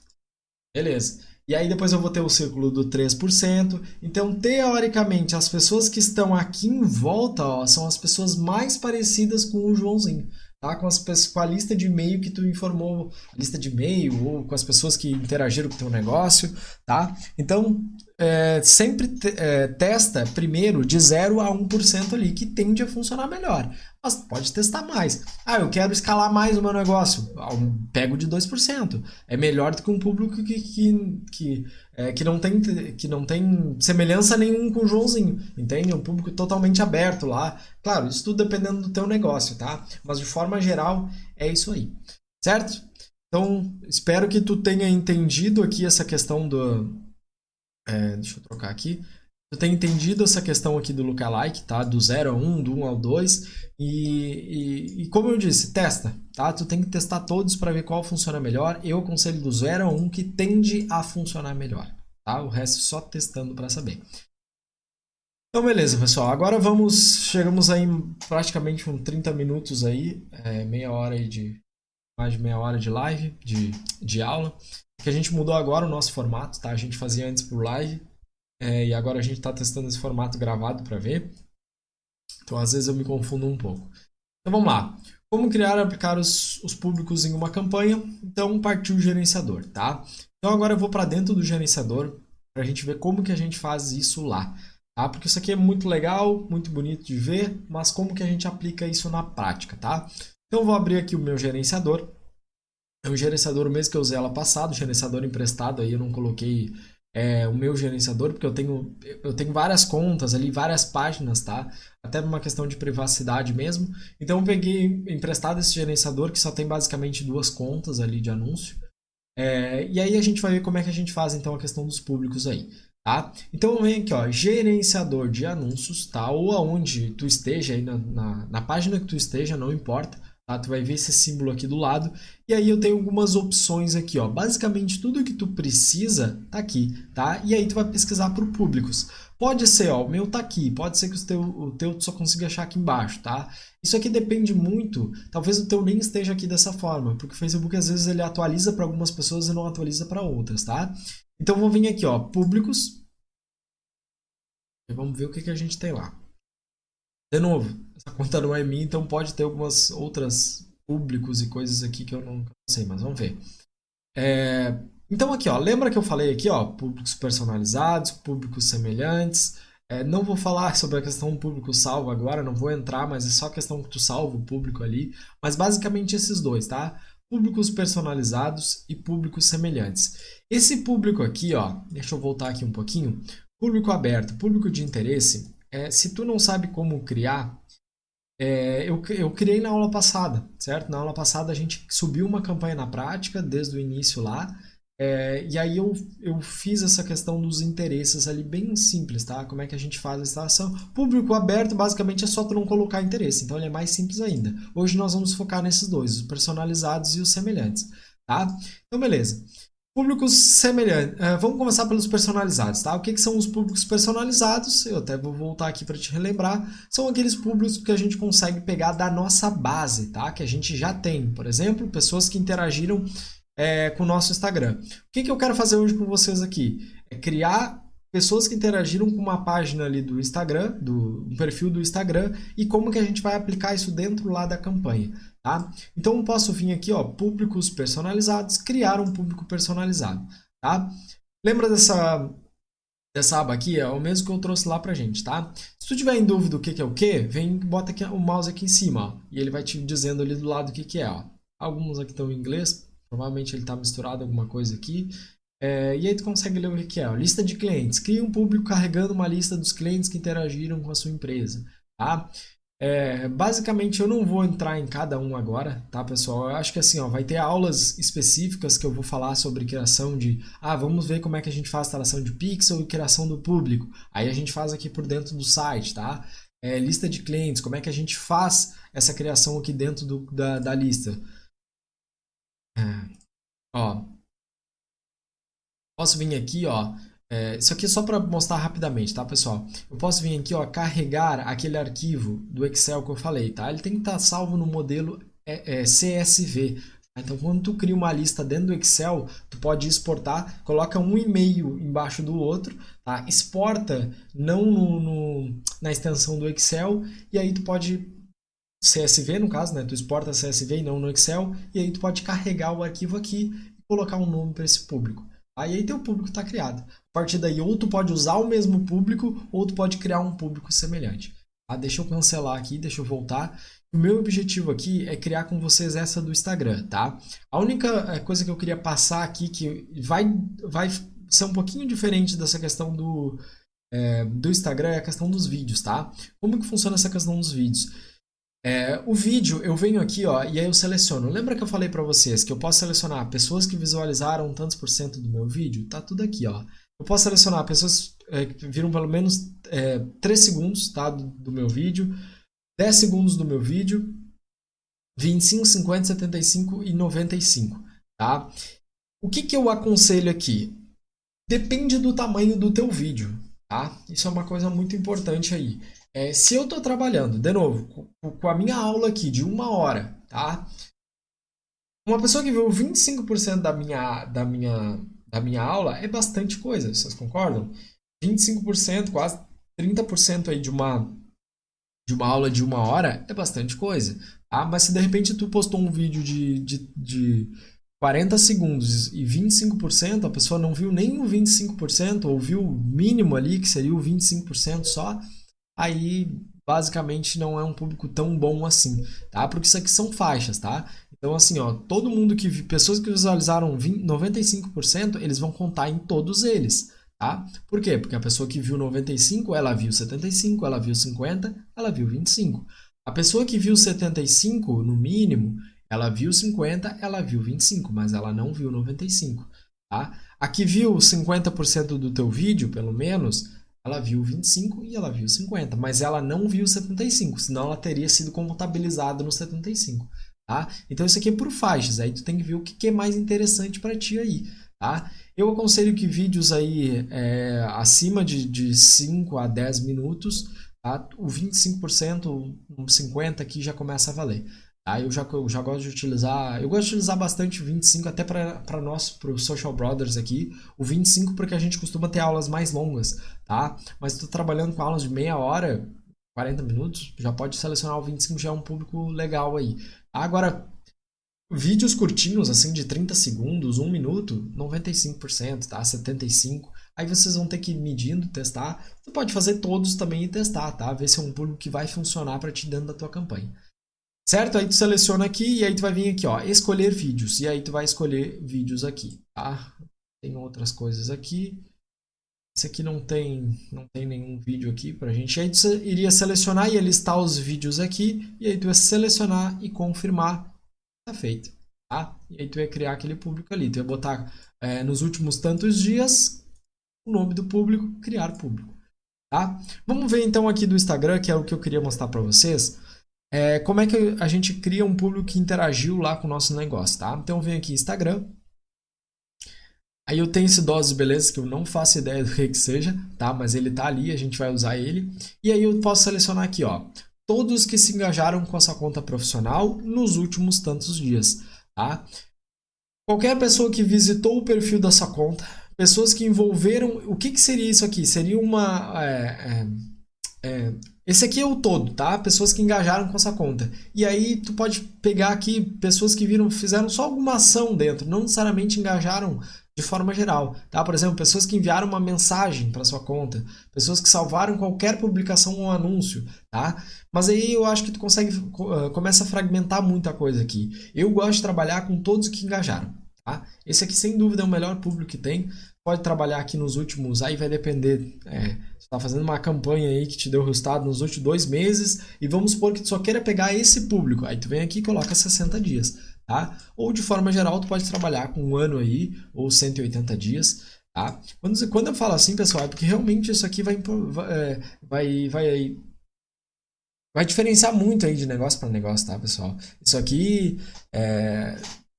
Beleza. E aí depois eu vou ter o círculo do 3%. Então, teoricamente, as pessoas que estão aqui em volta, ó, são as pessoas mais parecidas com o Joãozinho. Tá? Com a lista de e-mail que tu informou, a lista de e-mail ou com as pessoas que interagiram com o teu negócio, tá? Então, sempre testa primeiro de 0 a 1% ali, que tende a funcionar melhor. Mas pode testar mais. Ah, eu quero escalar mais o meu negócio. Pego de 2%. É melhor do que um público que não tem semelhança nenhuma com o Joãozinho, entende? É um público totalmente aberto lá. Claro, isso tudo dependendo do teu negócio, tá? Mas de forma geral, é isso aí, certo? Então, espero que tu tenha entendido aqui essa questão do... deixa eu trocar aqui. Tu tenha entendido essa questão aqui do lookalike, tá? Do 0 a 1, do 1 ao 2. E como eu disse, testa, tá? Tu tem que testar todos para ver qual funciona melhor. Eu aconselho do 0 a 1 que tende a funcionar melhor, tá? O resto só testando para saber. Então, beleza, pessoal. Agora chegamos aí praticamente uns 30 minutos aí, mais de meia hora de live, de aula. Que a gente mudou agora o nosso formato, tá? A gente fazia antes por live, e agora a gente está testando esse formato gravado para ver. Então, às vezes eu me confundo um pouco. Então, vamos lá. Como criar e aplicar os públicos em uma campanha? Então, partiu o gerenciador, tá? Então, agora eu vou para dentro do gerenciador para a gente ver como que a gente faz isso lá, tá? Porque isso aqui é muito legal, muito bonito de ver, mas como que a gente aplica isso na prática, tá? Então, eu vou abrir aqui o meu gerenciador. É um gerenciador mesmo que eu usei ela passado, gerenciador emprestado, aí eu não coloquei o meu gerenciador, porque eu tenho várias contas ali, várias páginas, tá? Até uma questão de privacidade mesmo. Então eu peguei emprestado esse gerenciador, que só tem basicamente 2 contas ali de anúncio. E aí a gente vai ver como é que a gente faz então a questão dos públicos aí, tá? Então vem aqui, ó, gerenciador de anúncios, tá? Ou aonde tu esteja aí na página que tu esteja, não importa. Tá? Tu vai ver esse símbolo aqui do lado. E aí eu tenho algumas opções aqui, ó. Basicamente tudo que tu precisa tá aqui, tá? E aí tu vai pesquisar por públicos. Pode ser, ó, o meu tá aqui. Pode ser que o teu tu só consiga achar aqui embaixo, tá? Isso aqui depende muito. Talvez o teu nem esteja aqui dessa forma, porque o Facebook às vezes ele atualiza para algumas pessoas e não atualiza para outras, tá? Então vou vir aqui, ó, públicos. E vamos ver o que a gente tem lá. De novo, essa conta não é minha, então pode ter algumas outras públicos e coisas aqui que eu não sei, mas vamos ver. Então aqui, ó, lembra que eu falei aqui, ó, públicos personalizados, públicos semelhantes. Não vou falar sobre a questão do público salvo agora, não vou entrar, mas é só a questão que tu salva o público ali. Mas basicamente esses dois, tá? Públicos personalizados e públicos semelhantes. Esse público aqui, ó, deixa eu voltar aqui um pouquinho. Público aberto, público de interesse. Se tu não sabe como criar, eu criei na aula passada, certo? Na aula passada a gente subiu uma campanha na prática, desde o início lá, E aí eu fiz essa questão dos interesses ali bem simples, tá? Como é que a gente faz a instalação? Público aberto, basicamente, é só tu não colocar interesse, então ele é mais simples ainda. Hoje nós vamos focar nesses dois, os personalizados e os semelhantes, tá? Então, beleza. Públicos semelhantes. Vamos começar pelos personalizados, tá? O que são os públicos personalizados? Eu até vou voltar aqui para te relembrar. São aqueles públicos que a gente consegue pegar da nossa base, tá? Que a gente já tem. Por exemplo, pessoas que interagiram com o nosso Instagram. O que eu quero fazer hoje com vocês aqui? É criar pessoas que interagiram com uma página ali do Instagram, do perfil do Instagram, e como que a gente vai aplicar isso dentro lá da campanha. Tá? Então eu posso vir aqui, ó, públicos personalizados, criar um público personalizado. Tá? Lembra dessa aba aqui? É o mesmo que eu trouxe lá pra gente, tá? Se tu tiver em dúvida o que é o que, vem e bota aqui, o mouse aqui em cima, ó, e ele vai te dizendo ali do lado o que é. Ó. Alguns aqui estão em inglês, provavelmente ele está misturado alguma coisa aqui. E aí tu consegue ler o que é. Ó, lista de clientes. Cria um público carregando uma lista dos clientes que interagiram com a sua empresa. Tá? Basicamente eu não vou entrar em cada um agora, tá, pessoal? Eu acho que assim, ó, vai ter aulas específicas que eu vou falar sobre criação de... vamos ver como é que a gente faz a instalação de pixel e criação do público. Aí a gente faz aqui por dentro do site, tá? Lista de clientes, como é que a gente faz essa criação aqui dentro da lista. Ó, posso vir aqui, ó. Isso aqui é só para mostrar rapidamente, tá, pessoal? Eu posso vir aqui, ó, carregar aquele arquivo do Excel que eu falei, tá? Ele tem que estar salvo no modelo CSV. Então, quando tu cria uma lista dentro do Excel, tu pode exportar, coloca um e-mail embaixo do outro, tá? Exporta não na extensão do Excel e aí tu pode CSV no caso, né? Tu exporta CSV e não no Excel e aí tu pode carregar o arquivo aqui e colocar um nome para esse público. Aí teu público está criado. A partir daí, ou tu pode usar o mesmo público, ou tu pode criar um público semelhante. Deixa eu cancelar aqui, deixa eu voltar. O meu objetivo aqui é criar com vocês essa do Instagram, tá? A única coisa que eu queria passar aqui, que vai ser um pouquinho diferente dessa questão do Instagram, é a questão dos vídeos, tá? Como que funciona essa questão dos vídeos? O vídeo, eu venho aqui, ó, e aí eu seleciono. Lembra que eu falei para vocês que eu posso selecionar pessoas que visualizaram tantos por cento do meu vídeo? Tá tudo aqui, ó. Eu posso selecionar pessoas que viram pelo menos 3 segundos, tá, do meu vídeo, 10 segundos do meu vídeo, 25, 50, 75 e 95, tá? O que eu aconselho aqui? Depende do tamanho do teu vídeo, tá? Isso é uma coisa muito importante aí. Se eu estou trabalhando, de novo, com a minha aula aqui de 1 hora, tá? Uma pessoa que viu 25% da minha aula é bastante coisa, vocês concordam? 25%, quase 30% aí de uma aula de 1 hora é bastante coisa, tá? Mas se de repente tu postou um vídeo de 40 segundos e 25%, a pessoa não viu nem o 25%, ou viu o mínimo ali, que seria o 25% só, aí basicamente não é um público tão bom assim, tá? Porque isso aqui são faixas, tá? Então assim, ó, todo mundo pessoas que visualizaram 95%, eles vão contar em todos eles, tá? Por quê? Porque a pessoa que viu 95, ela viu 75, ela viu 50, ela viu 25. A pessoa que viu 75 no mínimo, ela viu 50, ela viu 25, mas ela não viu 95, tá? A que viu 50% do teu vídeo, pelo menos, ela viu 25 e ela viu 50, mas ela não viu 75, senão ela teria sido contabilizada no 75, tá? Então isso aqui é por faixas, aí tu tem que ver o que é mais interessante para ti aí, tá? Eu aconselho que vídeos aí acima de 5 a 10 minutos, tá? O 25%, um 50% aqui já começa a valer. Eu já gosto de utilizar, bastante o 25 até para nós, para os Social Brothers aqui, o 25 porque a gente costuma ter aulas mais longas, tá? Mas se tu trabalhando com aulas de meia hora, 40 minutos, já pode selecionar o 25, já é um público legal aí. Agora, vídeos curtinhos, assim, de 30 segundos, 1 minuto, 95%, tá? 75%. Aí vocês vão ter que ir medindo, testar. Tu pode fazer todos também e testar, tá? Ver se é um público que vai funcionar para ti dentro da tua campanha. Certo? Aí tu seleciona aqui e aí tu vai vir aqui, ó, escolher vídeos. E aí tu vai escolher vídeos aqui, tá? Tem outras coisas aqui. Esse aqui não tem nenhum vídeo aqui pra gente. Aí tu iria selecionar e ia listar os vídeos aqui. E aí tu ia selecionar e confirmar. Tá feito. tá? E aí tu ia criar aquele público ali, tu ia botar nos últimos tantos dias o nome do público, criar público, tá? Vamos ver então aqui do Instagram, que é o que eu queria mostrar para vocês, como é que a gente cria um público que interagiu lá com o nosso negócio, tá? Então eu venho aqui Instagram, aí eu tenho esse Doses de Beleza, que eu não faço ideia do que seja, tá? Mas ele tá ali, a gente vai usar ele. E aí eu posso selecionar aqui, ó, todos que se engajaram com essa conta profissional nos últimos tantos dias, tá? Qualquer pessoa que visitou o perfil dessa conta, pessoas que envolveram... O que seria isso aqui? Seria uma... esse aqui é o todo, tá? Pessoas que engajaram com essa conta. E aí tu pode pegar aqui pessoas que fizeram só alguma ação dentro, não necessariamente engajaram de forma geral, tá? Por exemplo, pessoas que enviaram uma mensagem para sua conta, pessoas que salvaram qualquer publicação ou anúncio, tá? Mas aí eu acho que tu começa a fragmentar muita coisa aqui. Eu gosto de trabalhar com todos que engajaram, tá? Esse aqui sem dúvida é o melhor público que tem. Pode trabalhar aqui nos últimos, aí vai depender, você está fazendo uma campanha aí que te deu resultado nos últimos 2 meses e vamos supor que tu só queira pegar esse público, aí tu vem aqui e coloca 60 dias, tá? Ou de forma geral tu pode trabalhar com 1 ano aí, ou 180 dias, tá? Quando eu falo assim, pessoal, é porque realmente isso aqui vai diferenciar muito aí de negócio para negócio, tá, pessoal? Isso aqui,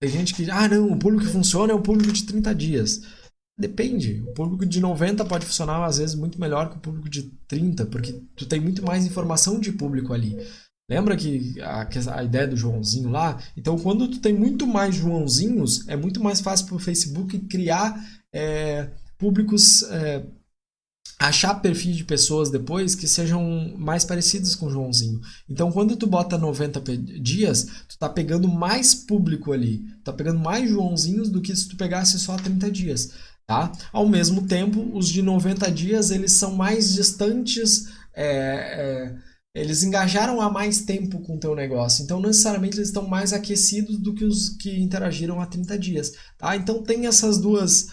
tem gente que, não, o público que funciona é o público de 30 dias. Depende. O público de 90 pode funcionar às vezes muito melhor que o público de 30, porque tu tem muito mais informação de público ali. Lembra que a ideia do Joãozinho lá? Então, quando tu tem muito mais Joãozinhos, é muito mais fácil para o Facebook criar públicos, achar perfis de pessoas depois que sejam mais parecidas com o Joãozinho. Então, quando tu bota 90 dias, tu tá pegando mais público ali. Tu tá pegando mais Joãozinhos do que se tu pegasse só 30 dias. Tá? Ao mesmo tempo, os de 90 dias eles são mais distantes, eles engajaram há mais tempo com o teu negócio, então não necessariamente eles estão mais aquecidos do que os que interagiram há 30 dias. Tá? Então tem essas duas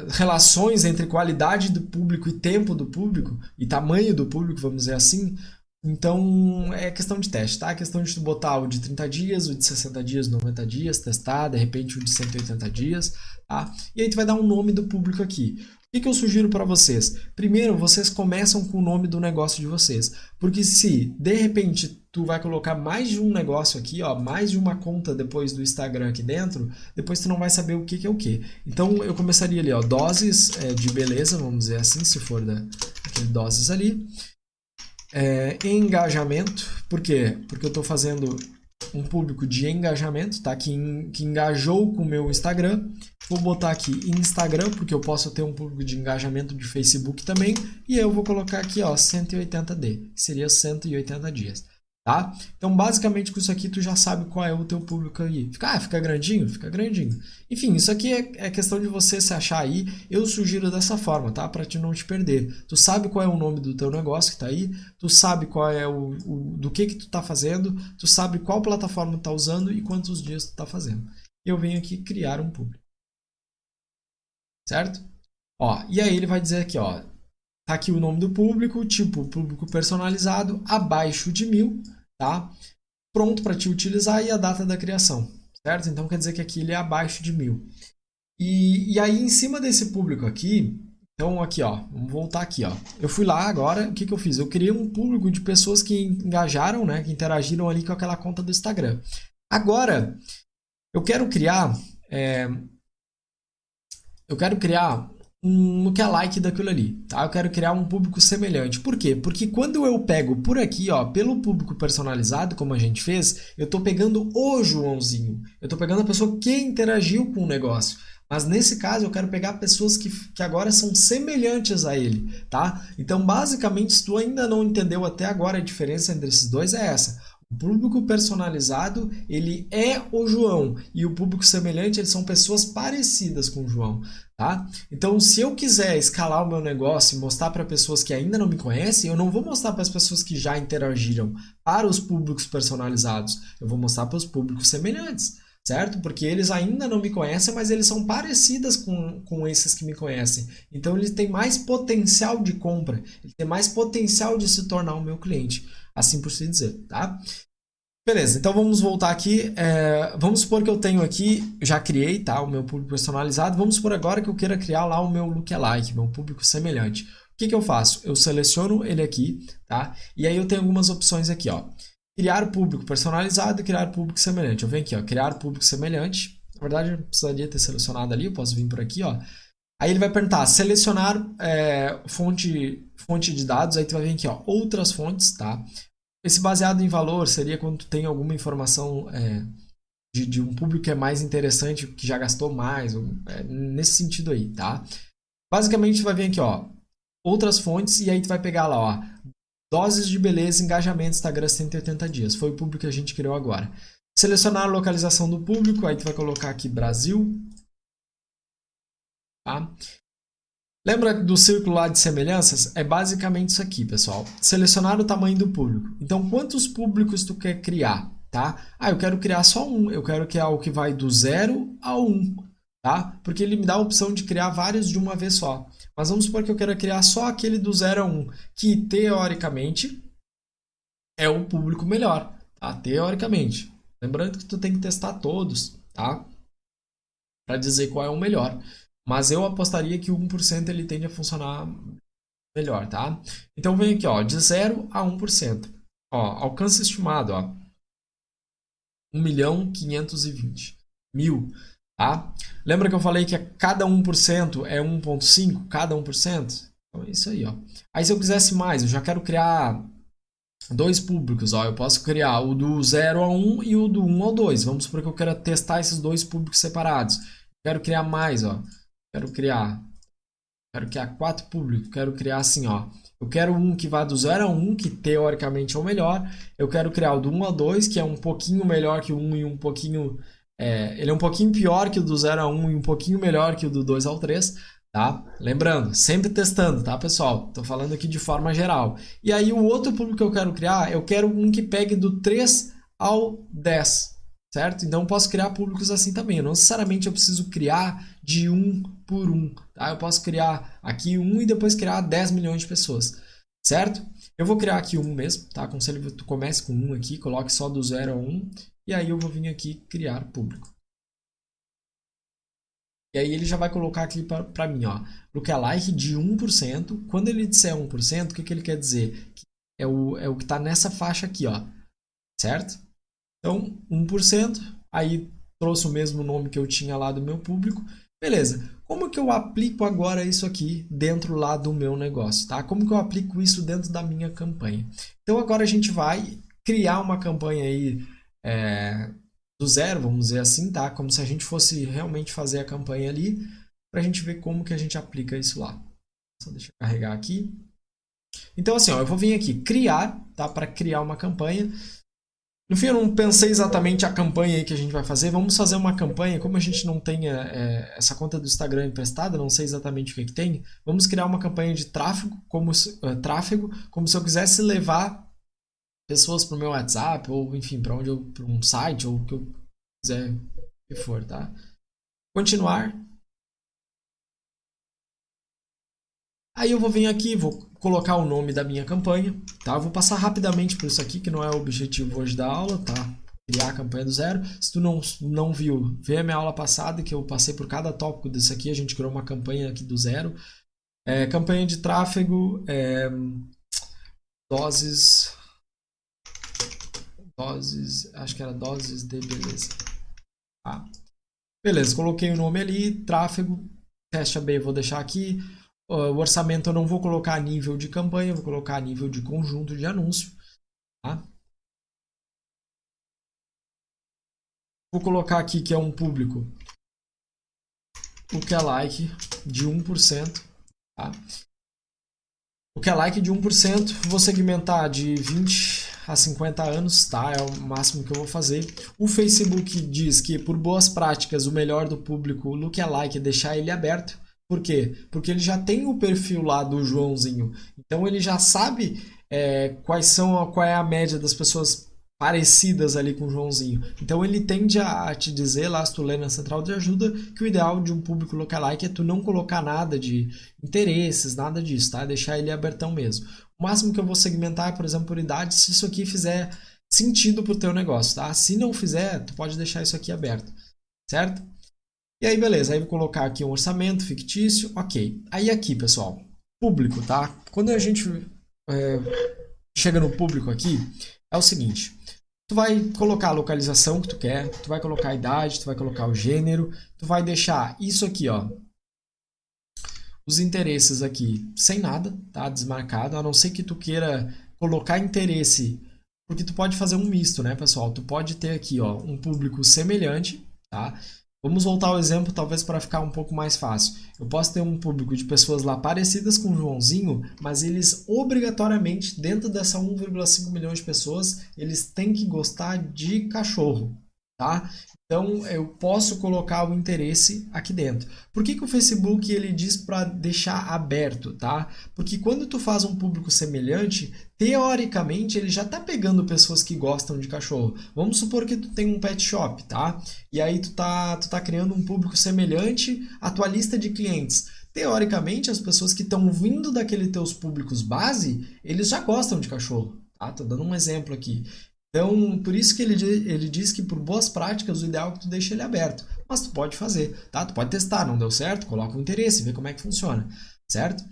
relações entre qualidade do público e tempo do público, e tamanho do público, vamos dizer assim. Então, é questão de teste, tá? É questão de tu botar o de 30 dias, o de 60 dias, 90 dias, testar, de repente o de 180 dias, tá? E aí tu vai dar um nome do público aqui. O que eu sugiro para vocês? Primeiro, vocês começam com o nome do negócio de vocês. Porque se, de repente, tu vai colocar mais de um negócio aqui, ó, mais de uma conta depois do Instagram aqui dentro, depois tu não vai saber o que é o que. Então, eu começaria ali, ó, doses de beleza, vamos dizer assim, se for daquele doses ali. Engajamento, por quê? Porque eu estou fazendo um público de engajamento, tá? Que engajou com o meu Instagram. Vou botar aqui Instagram, porque eu posso ter um público de engajamento de Facebook também. E aí eu vou colocar aqui, ó, 180D, que seria 180 dias. Tá? Então, basicamente, com isso aqui, tu já sabe qual é o teu público aí. Fica grandinho? Fica grandinho. Enfim, isso aqui é questão de você se achar aí. Eu sugiro dessa forma, tá? Para te não te perder. Tu sabe qual é o nome do teu negócio que tá aí, tu sabe qual é do que tu tá fazendo, tu sabe qual plataforma tu tá usando e quantos dias tu tá fazendo. Eu venho aqui criar um público. Certo? Ó, e aí ele vai dizer aqui, ó, tá aqui o nome do público, tipo público personalizado, abaixo de 1000, tá? Pronto para te utilizar e a data da criação, certo? Então quer dizer que aqui ele é abaixo de 1000. E aí em cima desse público aqui, então aqui ó, vamos voltar aqui ó. Eu fui lá agora, o que eu fiz? Eu criei um público de pessoas que engajaram, né? Que interagiram ali com aquela conta do Instagram. Agora, eu quero criar um lookalike daquilo ali, tá? Eu quero criar um público semelhante. Por quê? Porque quando eu pego por aqui, ó, pelo público personalizado, como a gente fez, eu tô pegando o Joãozinho. Eu tô pegando a pessoa que interagiu com o negócio. Mas nesse caso eu quero pegar pessoas que agora são semelhantes a ele, tá? Então, basicamente, se tu ainda não entendeu até agora a diferença entre esses dois é essa. O público personalizado, ele é o João, e o público semelhante, eles são pessoas parecidas com o João, tá? Então, se eu quiser escalar o meu negócio e mostrar para pessoas que ainda não me conhecem, eu não vou mostrar para as pessoas que já interagiram para os públicos personalizados, eu vou mostrar para os públicos semelhantes, certo? Porque eles ainda não me conhecem, mas eles são parecidas com esses que me conhecem. Então, ele tem mais potencial de compra, ele tem mais potencial de se tornar o meu cliente, assim por se dizer, tá? Beleza, então vamos voltar aqui. Vamos supor que eu tenho aqui, já criei, tá, o meu público personalizado. Vamos supor agora que eu queira criar lá o meu lookalike, meu público semelhante. O que que eu faço? Eu seleciono ele aqui, tá? E aí eu tenho algumas opções aqui, ó. Criar público personalizado e criar público semelhante. Eu venho aqui, ó, criar público semelhante. Na verdade, eu precisaria ter selecionado ali, eu posso vir por aqui, ó. Aí ele vai perguntar, selecionar fonte de dados, aí tu vai vir aqui, ó, outras fontes, tá? Esse baseado em valor seria quando tu tem alguma informação de um público que é mais interessante, que já gastou mais, nesse sentido aí, tá? Basicamente, tu vai vir aqui, ó, outras fontes, e aí tu vai pegar lá, ó, doses de beleza, engajamento, Instagram 180 dias. Foi o público que a gente criou agora. Selecionar a localização do público, aí tu vai colocar aqui Brasil, tá? Lembra do círculo lá de semelhanças? É basicamente isso aqui, pessoal. Selecionar o tamanho do público. Então, quantos públicos tu quer criar, tá? Eu quero criar só um. Eu quero criar o que vai do 0 ao 1, tá? Porque ele me dá a opção de criar vários de uma vez só. Mas vamos supor que eu quero criar só aquele do 0 a 1, que teoricamente é o público melhor, tá? Teoricamente. Lembrando que tu tem que testar todos, tá? Para dizer qual é o melhor. Mas eu apostaria que o 1% ele tende a funcionar melhor, tá? Então vem aqui, ó, de 0 a 1%. Ó, alcance estimado, ó, 1.520.000, tá? Lembra que eu falei que cada 1% é 1,5 cada 1%? Então é isso aí, ó. Aí se eu quisesse mais, eu já quero criar dois públicos, ó, eu posso criar o do 0 a 1 e o do 1 ao 2. Vamos supor que eu quero testar esses dois públicos separados. Quero criar mais, ó. Quero criar 4 públicos, quero criar assim, ó. Eu quero um que vá do 0 a 1, que teoricamente é o melhor. Eu quero criar o do 1 a 2, que é um pouquinho melhor que o 1 e um pouquinho... ele é um pouquinho pior que o do 0 a 1 e um pouquinho melhor que o do 2 ao 3, tá? Lembrando, sempre testando, tá, pessoal? Tô falando aqui de forma geral. E aí o outro público que eu quero criar, eu quero um que pegue do 3 ao 10, certo? Então eu posso criar públicos assim também. Não necessariamente eu preciso criar de um por um, tá? Eu posso criar aqui um e depois criar 10 milhões de pessoas, certo? Eu vou criar aqui um mesmo, tá? Aconselho que tu comece com um aqui, coloque só do 0 a 1 e aí eu vou vir aqui criar público. E aí ele já vai colocar aqui para mim, ó, lookalike de 1%. Quando ele disser 1%, o que ele quer dizer? É o que está nessa faixa aqui, ó, certo? Então, 1%, aí trouxe o mesmo nome que eu tinha lá do meu público. Beleza, como que eu aplico agora isso aqui dentro lá do meu negócio, tá? Como que eu aplico isso dentro da minha campanha? Então, agora a gente vai criar uma campanha aí do zero, vamos dizer assim, tá? Como se a gente fosse realmente fazer a campanha ali, para a gente ver como que a gente aplica isso lá. Só deixa eu carregar aqui. Então, assim, ó, eu vou vir aqui criar, tá? Para criar uma campanha. No fim, eu não pensei exatamente a campanha aí que a gente vai fazer. Vamos fazer uma campanha, como a gente não tem essa conta do Instagram emprestada, não sei exatamente o que tem, vamos criar uma campanha de tráfego, como se eu quisesse levar pessoas para o meu WhatsApp, ou enfim, para um site, ou o que eu quiser que for, tá? Continuar. Aí eu vou vir aqui, vou colocar o nome da minha campanha, tá? Vou passar rapidamente por isso aqui, que não é o objetivo hoje da aula, tá? Criar a campanha do zero. Se tu não viu, vê a minha aula passada, que eu passei por cada tópico desse aqui, a gente criou uma campanha aqui do zero. Campanha de tráfego, doses, acho que era doses de beleza. Tá? Beleza, coloquei o nome ali, tráfego, teste AB, vou deixar aqui. O orçamento eu não vou colocar a nível de campanha, vou colocar a nível de conjunto de anúncio. Tá? Vou colocar aqui que é um público lookalike de 1%. Tá? Lookalike de 1%, vou segmentar de 20 a 50 anos, tá? É o máximo que eu vou fazer. O Facebook diz que, por boas práticas, o melhor do público lookalike é deixar ele aberto. Por quê? Porque ele já tem o perfil lá do Joãozinho. Então ele já sabe qual é a média das pessoas parecidas ali com o Joãozinho. Então ele tende a te dizer lá, se tu ler na central de ajuda, que o ideal de um público lookalike é tu não colocar nada de interesses, nada disso, tá? Deixar ele abertão mesmo. O máximo que eu vou segmentar é, por exemplo, por idade. Se isso aqui fizer sentido para o teu negócio, tá? Se não fizer, tu pode deixar isso aqui aberto, certo? E aí, beleza, aí vou colocar aqui um orçamento fictício, ok. Aí aqui, pessoal, público, tá? Quando a gente chega no público aqui, é o seguinte, tu vai colocar a localização que tu quer, tu vai colocar a idade, tu vai colocar o gênero, tu vai deixar isso aqui, ó, os interesses aqui sem nada, tá? Desmarcado, a não ser que tu queira colocar interesse, porque tu pode fazer um misto, né, pessoal? Tu pode ter aqui, ó, um público semelhante, tá? Vamos voltar ao exemplo, talvez para ficar um pouco mais fácil. Eu posso ter um público de pessoas lá parecidas com o Joãozinho, mas eles obrigatoriamente, dentro dessa 1,5 milhões de pessoas, eles têm que gostar de cachorro, tá? Então, eu posso colocar o interesse aqui dentro. Por que o Facebook ele diz para deixar aberto, tá? Porque quando tu faz um público semelhante, teoricamente ele já está pegando pessoas que gostam de cachorro. Vamos supor que tu tem um pet shop, tá? E aí tu tá criando um público semelhante à tua lista de clientes. Teoricamente, as pessoas que estão vindo daqueles teus públicos base, eles já gostam de cachorro, tá? Tô dando um exemplo aqui. Então, por isso que ele diz que por boas práticas, o ideal é que tu deixe ele aberto. Mas tu pode fazer, tá? Tu pode testar, não deu certo? Coloca o interesse, vê como é que funciona, certo?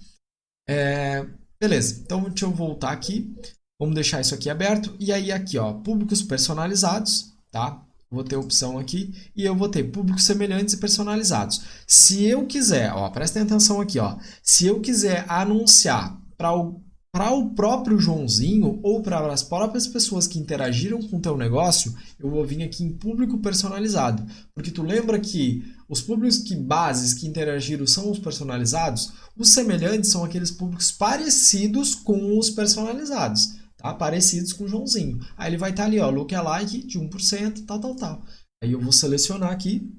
Beleza, então deixa eu voltar aqui. Vamos deixar isso aqui aberto. E aí aqui, ó, públicos personalizados, tá? Vou ter a opção aqui e eu vou ter públicos semelhantes e personalizados. Se eu quiser, ó, prestem atenção aqui, ó. Se eu quiser anunciar para o próprio Joãozinho ou para as próprias pessoas que interagiram com o teu negócio, eu vou vir aqui em público personalizado. Porque tu lembra que os públicos bases que interagiram são os personalizados? Os semelhantes são aqueles públicos parecidos com os personalizados, tá? Parecidos com o Joãozinho. Aí ele vai estar ali, ó, lookalike de 1%, tal. Aí eu vou selecionar aqui.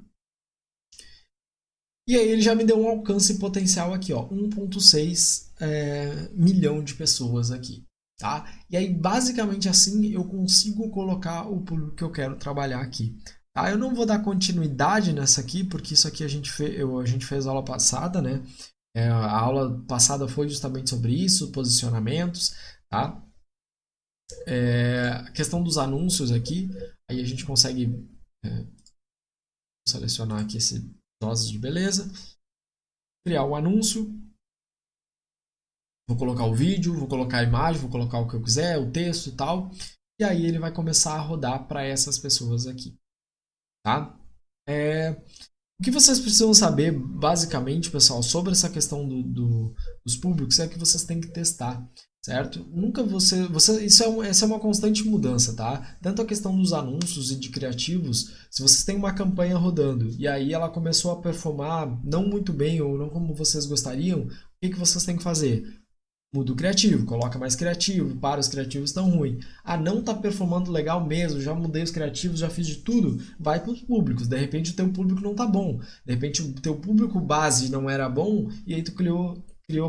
E aí ele já me deu um alcance potencial aqui, ó, 1,6 milhão de pessoas aqui, tá? E aí basicamente assim eu consigo colocar o público que eu quero trabalhar aqui. Tá? Eu não vou dar continuidade nessa aqui, porque isso aqui a gente fez aula passada, né? A aula passada foi justamente sobre isso, posicionamentos, tá? A questão dos anúncios aqui, aí a gente consegue selecionar aqui esse doses de beleza, criar o anúncio, vou colocar o vídeo, vou colocar a imagem, vou colocar o que eu quiser, o texto e tal, e aí ele vai começar a rodar para essas pessoas aqui, tá? O que vocês precisam saber, basicamente, pessoal, sobre essa questão dos públicos é que vocês têm que testar, certo? Nunca essa é uma constante mudança, tá? Tanto a questão dos anúncios e de criativos, se vocês têm uma campanha rodando e aí ela começou a performar não muito bem ou não como vocês gostariam, o que vocês têm que fazer? Muda o criativo, coloca mais criativo, para os criativos estão ruins. Ah, não está performando legal mesmo, já mudei os criativos, já fiz de tudo, vai para os públicos. De repente o teu público não está bom, de repente o teu público base não era bom e aí tu criou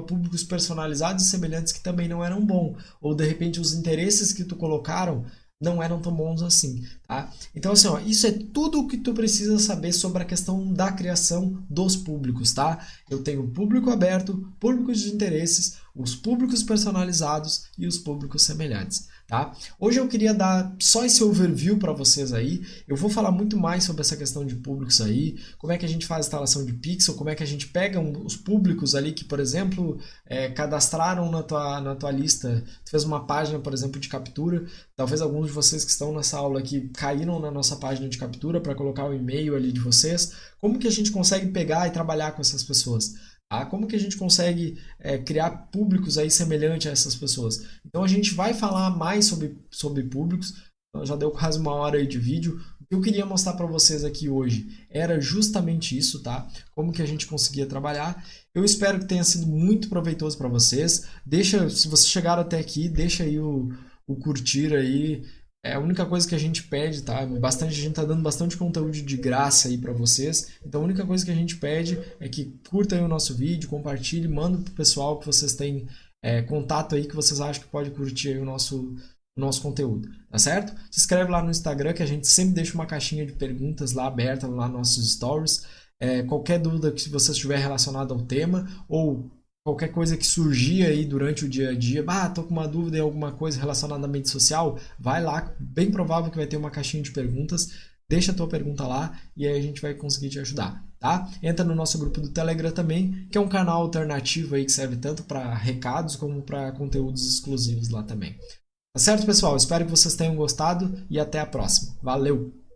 públicos personalizados e semelhantes que também não eram bons. Ou de repente os interesses que tu colocaram não eram tão bons assim, tá? Então assim, ó, isso é tudo o que tu precisa saber sobre a questão da criação dos públicos, tá? Eu tenho público aberto, públicos de interesses, os públicos personalizados e os públicos semelhantes, tá? Hoje eu queria dar só esse overview para vocês aí. Eu vou falar muito mais sobre essa questão de públicos aí, como é que a gente faz a instalação de pixel, como é que a gente pega os públicos ali que, por exemplo, cadastraram na tua lista, tu fez uma página, por exemplo, de captura. Talvez alguns de vocês que estão nessa aula aqui caíram na nossa página de captura para colocar o e-mail ali de vocês. Como que a gente consegue pegar e trabalhar com essas pessoas? Como que a gente consegue criar públicos aí semelhantes a essas pessoas? Então a gente vai falar mais sobre públicos. Então, já deu quase uma hora aí de vídeo. O que eu queria mostrar para vocês aqui hoje era justamente isso, tá? Como que a gente conseguia trabalhar. Eu espero que tenha sido muito proveitoso para vocês. Se vocês chegaram até aqui, deixa aí o curtir aí. É a única coisa que a gente pede, tá? A gente tá dando bastante conteúdo de graça aí para vocês. Então a única coisa que a gente pede é que curtam aí o nosso vídeo, compartilhem, mandem pro pessoal que vocês têm contato aí que vocês acham que pode curtir aí o nosso conteúdo, tá certo? Se inscreve lá no Instagram que a gente sempre deixa uma caixinha de perguntas lá aberta lá nos nossos stories. Qualquer dúvida que vocês tiverem relacionada ao tema ou qualquer coisa que surgir aí durante o dia a dia, tô com uma dúvida em alguma coisa relacionada à mídia social, vai lá, bem provável que vai ter uma caixinha de perguntas, deixa a tua pergunta lá e aí a gente vai conseguir te ajudar, tá? Entra no nosso grupo do Telegram também, que é um canal alternativo aí que serve tanto para recados como para conteúdos exclusivos lá também. Tá certo, pessoal? Espero que vocês tenham gostado e até a próxima. Valeu!